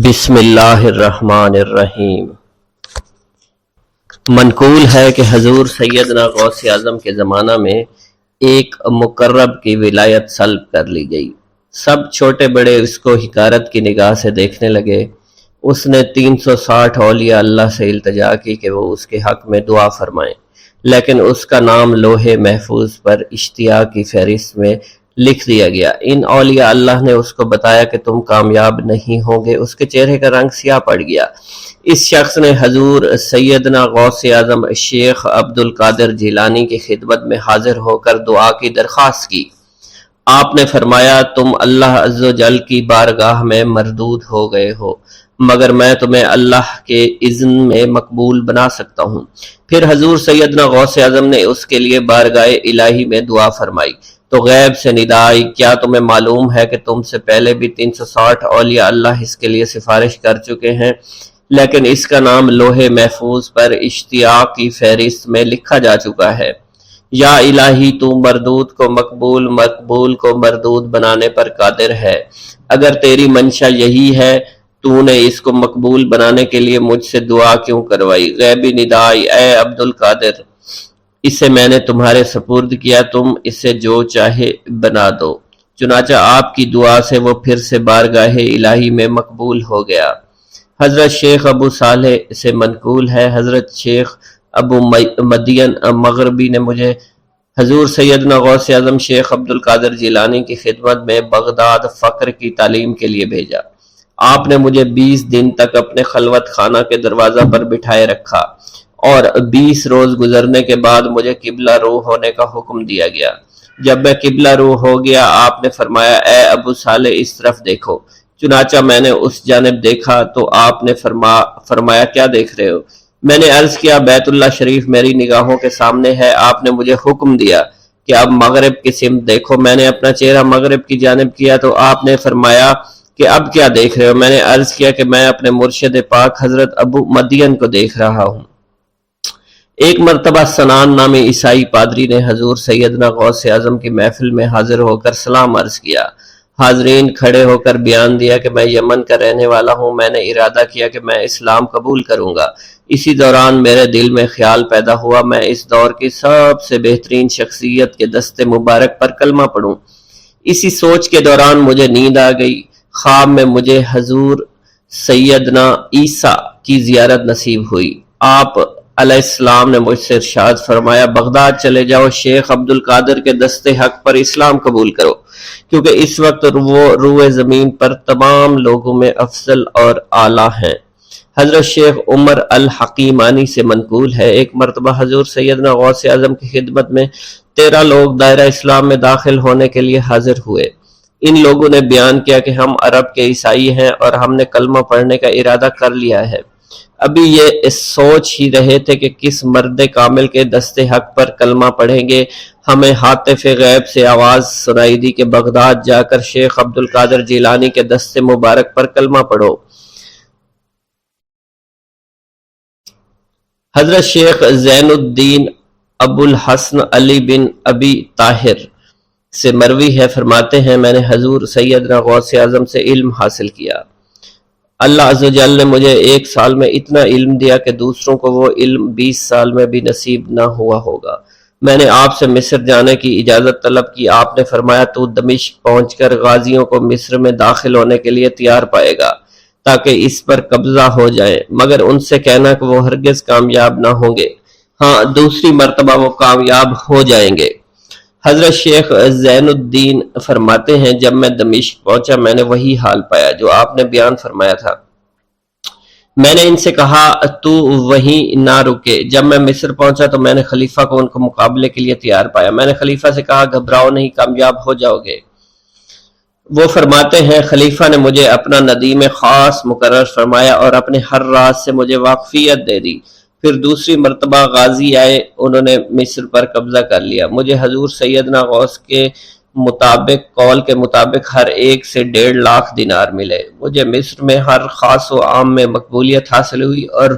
بسم اللہ الرحمن الرحیم۔ منقول ہے کہ حضور سیدنا غوث اعظم کے زمانہ میں ایک مقرب کی ولایت سلب کر لی گئی۔ سب چھوٹے بڑے اس کو حقارت کی نگاہ سے دیکھنے لگے۔ اس نے 360 اولیاء اللہ سے التجا کی کہ وہ اس کے حق میں دعا فرمائیں، لیکن اس کا نام لوح محفوظ پر اشتیاق کی فہرست میں لکھ دیا گیا۔ ان اولیاء اللہ نے اس کو بتایا کہ تم کامیاب نہیں ہوں گے۔ اس کے چہرے کا رنگ سیاہ پڑ گیا۔ اس شخص نے حضور سیدنا غوث اعظم شیخ عبد القادر جیلانی کی خدمت میں حاضر ہو کر دعا کی درخواست کی۔ آپ نے فرمایا، تم اللہ عز و جل کی بارگاہ میں مردود ہو گئے ہو، مگر میں تمہیں اللہ کے اذن میں مقبول بنا سکتا ہوں۔ پھر حضور سیدنا غوث اعظم نے اس کے لیے بارگاہ الہی میں دعا فرمائی تو غیب سے ندا آئی، کیا تمہیں معلوم ہے کہ تم سے پہلے بھی 360 اولیاء اللہ اس کے لیے سفارش کر چکے ہیں، لیکن اس کا نام لوح محفوظ پر اشتیاق کی فہرست میں لکھا جا چکا ہے۔ یا الہی، تو مردود کو مقبول، مقبول کو مردود بنانے پر قادر ہے۔ اگر تیری منشا یہی ہے، تو نے اس کو مقبول بنانے کے لیے مجھ سے دعا کیوں کروائی؟ غیبی ندا آئی، اے عبد القادر، اسے میں نے تمہارے سپرد کیا، تم اسے جو چاہے بنا دو۔ چنانچہ آپ کی دعا سے وہ پھر سے بارگاہ الہی میں مقبول ہو گیا۔ حضرت شیخ ابو صالح سے منقول ہے، حضرت شیخ ابو مدین مغربی نے مجھے حضور سیدنا غوث اعظم شیخ عبد القادر جیلانی کی خدمت میں بغداد فقر کی تعلیم کے لیے بھیجا۔ آپ نے مجھے 20 دن تک اپنے خلوت خانہ کے دروازہ پر بٹھائے رکھا اور 20 روز گزرنے کے بعد مجھے قبلہ رو ہونے کا حکم دیا گیا۔ جب میں قبلہ رو ہو گیا، آپ نے فرمایا، اے ابو صالح، اس طرف دیکھو۔ چنانچہ میں نے اس جانب دیکھا تو آپ نے فرمایا، کیا دیکھ رہے ہو؟ میں نے عرض کیا، بیت اللہ شریف میری نگاہوں کے سامنے ہے۔ آپ نے مجھے حکم دیا کہ اب مغرب کی سمت دیکھو۔ میں نے اپنا چہرہ مغرب کی جانب کیا تو آپ نے فرمایا کہ اب کیا دیکھ رہے ہو؟ میں نے عرض کیا کہ میں اپنے مرشد پاک حضرت ابو مدین کو دیکھ رہا ہوں۔ ایک مرتبہ سنان نامی عیسائی پادری نے حضور سیدنا غوث اعظم کی محفل میں حاضر ہو کر سلام عرض کیا۔ حاضرین کھڑے ہو کر بیان دیا کہ میں یمن کا رہنے والا ہوں، میں نے ارادہ کیا کہ میں اسلام قبول کروں گا۔ اسی دوران میرے دل میں خیال پیدا ہوا میں اس دور کی سب سے بہترین شخصیت کے دست مبارک پر کلمہ پڑھوں۔ اسی سوچ کے دوران مجھے نیند آ گئی۔ خواب میں مجھے حضور سیدنا عیسیٰ کی زیارت نصیب ہوئی۔ آپ علیہ السلام نے مجھ سے ارشاد فرمایا، بغداد چلے جاؤ، شیخ عبد القادر کے دست حق پر اسلام قبول کرو، کیونکہ اس وقت وہ روئے زمین پر تمام لوگوں میں افضل اور اعلیٰ ہیں۔ حضرت شیخ عمر الحکیمانی سے منقول ہے، ایک مرتبہ حضور سیدنا غوث اعظم کی خدمت میں 13 لوگ دائرہ اسلام میں داخل ہونے کے لیے حاضر ہوئے۔ ان لوگوں نے بیان کیا کہ ہم عرب کے عیسائی ہیں اور ہم نے کلمہ پڑھنے کا ارادہ کر لیا ہے۔ ابھی یہ سوچ ہی رہے تھے کہ کس مرد کامل کے دست حق پر کلمہ پڑھیں گے، ہمیں ہاتف غیب سے آواز سنائی دی کہ بغداد جا کر شیخ عبد القادر جیلانی کے دست مبارک پر کلمہ پڑھو۔ حضرت شیخ زین الدین ابو الحسن علی بن ابی طاہر سے مروی ہے، فرماتے ہیں میں نے حضور سیدنا غوث اعظم سے علم حاصل کیا۔ اللہ عز و جل نے مجھے 1 سال میں اتنا علم دیا کہ دوسروں کو وہ علم 20 سال میں بھی نصیب نہ ہوا ہوگا۔ میں نے آپ سے مصر جانے کی اجازت طلب کی، آپ نے فرمایا تو دمشق پہنچ کر غازیوں کو مصر میں داخل ہونے کے لیے تیار پائے گا تاکہ اس پر قبضہ ہو جائے، مگر ان سے کہنا کہ وہ ہرگز کامیاب نہ ہوں گے، ہاں دوسری مرتبہ وہ کامیاب ہو جائیں گے۔ حضرت شیخ زین الدین فرماتے ہیں جب میں دمشق پہنچا میں نے وہی حال پایا جو آپ نے بیان فرمایا تھا۔ میں نے ان سے کہا تو وہیں نہ رکے۔ جب میں مصر پہنچا تو میں نے خلیفہ کو ان کو مقابلے کے لیے تیار پایا۔ میں نے خلیفہ سے کہا گھبراؤ نہیں، کامیاب ہو جاؤ گے۔ وہ فرماتے ہیں خلیفہ نے مجھے اپنا ندیم خاص مقرر فرمایا اور اپنے ہر راز سے مجھے واقفیت دے دی۔ پھر دوسری مرتبہ غازی آئے، انہوں نے مصر پر قبضہ کر لیا۔ مجھے حضور سیدنا غوث کے قول کے مطابق ہر ایک سے 1.5 لاکھ دینار ملے۔ مجھے مصر میں ہر خاص و عام میں مقبولیت حاصل ہوئی اور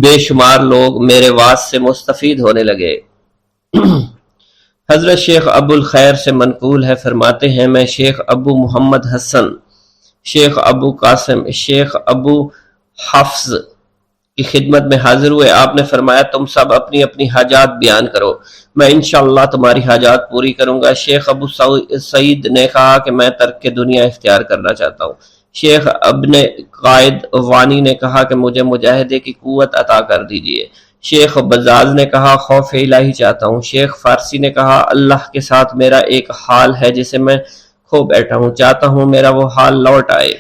بے شمار لوگ میرے واعظ سے مستفید ہونے لگے۔ حضرت شیخ ابو الخیر سے منقول ہے، فرماتے ہیں میں شیخ ابو محمد حسن، شیخ ابو قاسم، شیخ ابو حفظ کی خدمت میں حاضر ہوئے۔ آپ نے فرمایا تم سب اپنی اپنی حاجات بیان کرو، میں انشاءاللہ تمہاری حاجات پوری کروں گا۔ شیخ ابو سعید نے کہا کہ میں ترک دنیا اختیار کرنا چاہتا ہوں۔ شیخ ابن قائد وانی نے کہا کہ مجھے مجاہدے کی قوت عطا کر دیجئے۔ شیخ بزاز نے کہا خوف الہی چاہتا ہوں۔ شیخ فارسی نے کہا اللہ کے ساتھ میرا ایک حال ہے جسے میں کھو بیٹھا ہوں، چاہتا ہوں میرا وہ حال لوٹ آئے۔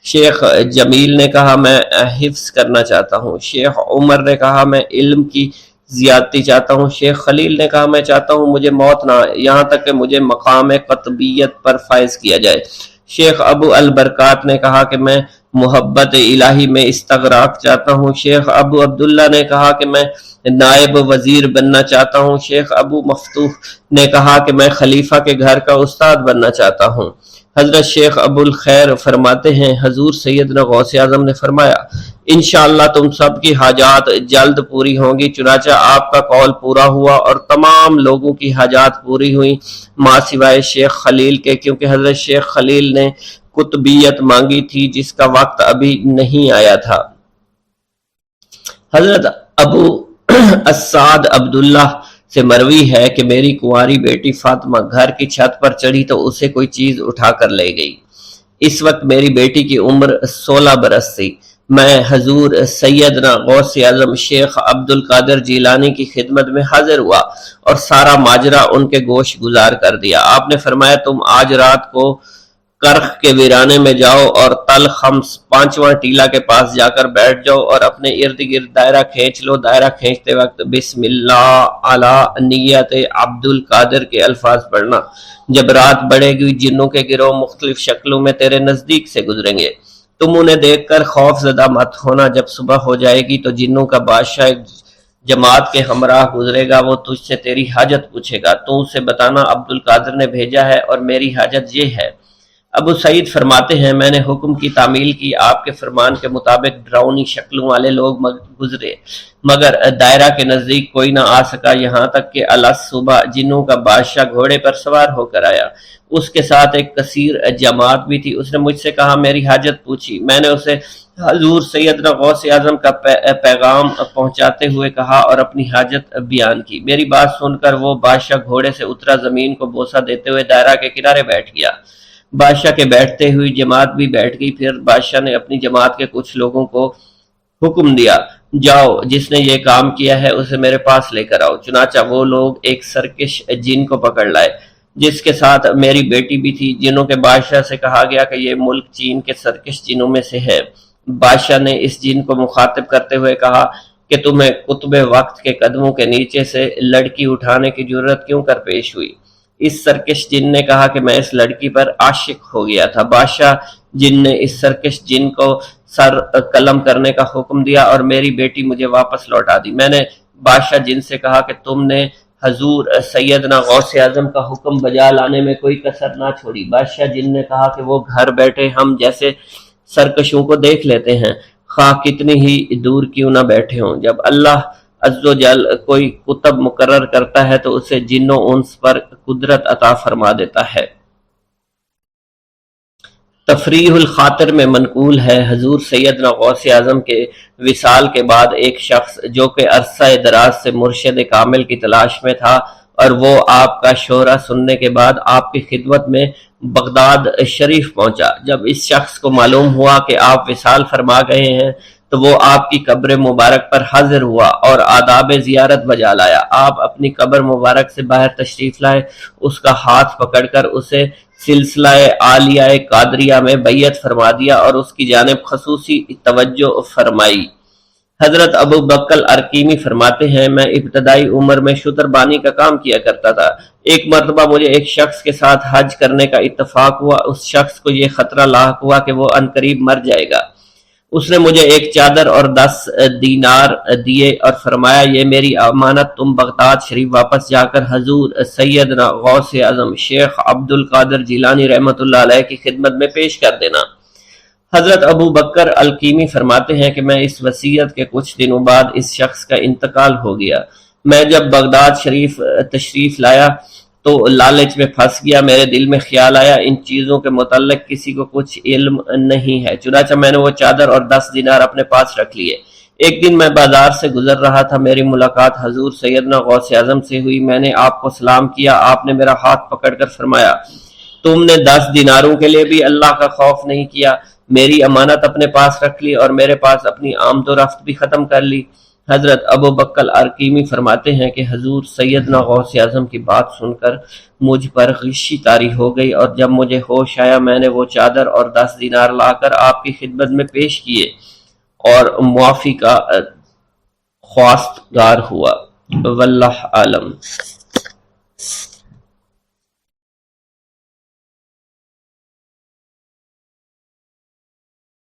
شیخ جمیل نے کہا میں حفظ کرنا چاہتا ہوں۔ شیخ عمر نے کہا میں علم کی زیادتی چاہتا ہوں۔ شیخ خلیل نے کہا میں چاہتا ہوں مجھے موت نہ آئے، یہاں تک کہ مجھے مقام قطبیت پر فائز کیا جائے۔ شیخ ابو البرکات نے کہا کہ میں محبت الہی میں استغراق چاہتا ہوں۔ شیخ ابو عبداللہ نے کہا کہ میں نائب وزیر بننا چاہتا ہوں۔ شیخ ابو مفتوح نے کہا کہ میں خلیفہ کے گھر کا استاد بننا چاہتا ہوں۔ حضرت شیخ ابو الخیر فرماتے ہیں حضور سیدنا غوث اعظم نے فرمایا انشاءاللہ تم سب کی حاجات جلد پوری ہوں گی۔ چنانچہ آپ کا قول پورا ہوا اور تمام لوگوں کی حاجات پوری ہوئیں ماں سوائے شیخ خلیل کے، کیونکہ حضرت شیخ خلیل نے قطبیت مانگی تھی جس کا وقت ابھی نہیں آیا تھا۔ حضرت ابو السعد عبداللہ سے مروی ہے کہ میری کنواری بیٹی فاطمہ گھر کی چھت پر چڑھی تو اسے کوئی چیز اٹھا کر لے گئی۔ اس وقت میری بیٹی کی عمر 16 برس تھی۔ میں حضور سیدنا غوث اعظم شیخ عبد القادر جیلانی کی خدمت میں حاضر ہوا اور سارا ماجرا ان کے گوش گزار کر دیا۔ آپ نے فرمایا تم آج رات کو کرخ کے ویرانے میں جاؤ اور تل خمس 5واں ٹیلا کے پاس جا کر بیٹھ جاؤ اور اپنے ارد گرد دائرہ کھینچ لو۔ دائرہ کھینچتے وقت بسم اللہ علی نیت عبد القادر کے الفاظ پڑھنا۔ جب رات بڑھے گی جنوں کے گروہ مختلف شکلوں میں تیرے نزدیک سے گزریں گے، تم انہیں دیکھ کر خوف زدہ مت ہونا۔ جب صبح ہو جائے گی تو جنوں کا بادشاہ ایک جماعت کے ہمراہ گزرے گا، وہ تجھ سے تیری حاجت پوچھے گا، تو اسے بتانا عبد القادر نے بھیجا ہے اور میری حاجت یہ ہے۔ ابو سعید فرماتے ہیں میں نے حکم کی تعمیل کی، آپ کے فرمان کے مطابق ڈراؤنی شکلوں والے لوگ گزرے مگر دائرہ کے نزدیک کوئی نہ آ سکا، یہاں تک کہ صبح جنوں کا بادشاہ گھوڑے پر سوار ہو کر آیا، اس کے ساتھ ایک کثیر جماعت بھی تھی۔ اس نے مجھ سے کہا میری حاجت پوچھی، میں نے اسے حضور سیدنا غوث اعظم کا پیغام پہنچاتے ہوئے کہا اور اپنی حاجت بیان کی۔ میری بات سن کر وہ بادشاہ گھوڑے سے اترا، زمین کو بوسہ دیتے ہوئے دائرہ کے کنارے بیٹھ گیا۔ بادشاہ کے بیٹھتے ہوئی جماعت بھی بیٹھ گئی۔ پھر بادشاہ نے اپنی جماعت کے کچھ لوگوں کو حکم دیا جاؤ جس نے یہ کام کیا ہے اسے میرے پاس لے کر آؤ۔ چنانچہ وہ لوگ ایک سرکش جن کو پکڑ لائے جس کے ساتھ میری بیٹی بھی تھی۔ جنوں کے بادشاہ سے کہا گیا کہ یہ ملک چین کے سرکش جنوں میں سے ہے۔ بادشاہ نے اس جن کو مخاطب کرتے ہوئے کہا کہ تمہیں قطب وقت کے قدموں کے نیچے سے لڑکی اٹھانے کی جرت کیوں کر پیش ہوئی؟ اس سرکش جن نے کہا کہ میں اس لڑکی پر عاشق ہو گیا تھا۔ بادشاہ جن نے اس سرکش جن کو سر قلم کرنے کا حکم دیا اور میری بیٹی مجھے واپس لوٹا دی۔ میں نے بادشاہ جن سے کہا کہ تم نے حضور سیدنا غوث اعظم کا حکم بجا لانے میں کوئی کسر نہ چھوڑی۔ بادشاہ جن نے کہا کہ وہ گھر بیٹھے ہم جیسے سرکشوں کو دیکھ لیتے ہیں، خواہ کتنی ہی دور کیوں نہ بیٹھے ہوں۔ جب اللہ عز و جل کوئی کتب مقرر کرتا ہے تو اسے جن و انس پر قدرت عطا فرما دیتا ہے۔ تفریح الخاطر میں منقول ہے حضور سیدنا غوث اعظم کے وصال کے بعد ایک شخص جو کہ عرصہ دراز سے مرشد کامل کی تلاش میں تھا اور وہ آپ کا شورا سننے کے بعد آپ کی خدمت میں بغداد شریف پہنچا۔ جب اس شخص کو معلوم ہوا کہ آپ وصال فرما گئے ہیں تو وہ آپ کی قبر مبارک پر حاضر ہوا اور آداب زیارت بجا لایا۔ آپ اپنی قبر مبارک سے باہر تشریف لائے، اس کا ہاتھ پکڑ کر اسے سلسلہ عالیہ قادریہ میں بیعت فرما دیا اور اس کی جانب خصوصی توجہ فرمائی۔ حضرت ابو بکر ارکیمی فرماتے ہیں، میں ابتدائی عمر میں شتر بانی کا کام کیا کرتا تھا۔ ایک مرتبہ مجھے ایک شخص کے ساتھ حج کرنے کا اتفاق ہوا۔ اس شخص کو یہ خطرہ لاحق ہوا کہ وہ عنقریب مر جائے گا۔ اس نے مجھے ایک چادر اور 10 دینار دیے اور فرمایا، یہ میری امانت تم بغداد شریف واپس جا کر حضور سیدنا غوث اعظم شیخ عبد القادر جیلانی رحمۃ اللہ علیہ کی خدمت میں پیش کر دینا۔ حضرت ابو بکر الکیمی فرماتے ہیں کہ میں اس وصیت کے کچھ دنوں بعد اس شخص کا انتقال ہو گیا۔ میں جب بغداد شریف تشریف لایا تو لالچ میں پھنس گیا۔ میرے دل میں خیال آیا ان چیزوں کے متعلق کسی کو کچھ علم نہیں ہے، چنانچہ میں نے وہ چادر اور 10 دینار اپنے پاس رکھ لیے۔ ایک دن میں بازار سے گزر رہا تھا، میری ملاقات حضور سیدنا غوث اعظم سے ہوئی۔ میں نے آپ کو سلام کیا، آپ نے میرا ہاتھ پکڑ کر فرمایا، تم نے 10 دیناروں کے لیے بھی اللہ کا خوف نہیں کیا، میری امانت اپنے پاس رکھ لی اور میرے پاس اپنی آمد و رفت بھی ختم کر لی۔ حضرت ابو بکر ارکیمی فرماتے ہیں کہ حضور سیدنا غوث اعظم کی بات سن کر مجھ پر غشی طاری ہو گئی اور جب مجھے ہوش آیا میں نے وہ چادر اور 10 دینار لا کر آپ کی خدمت میں پیش کیے اور معافی کا خواستگار ہوا۔ واللہ عالم۔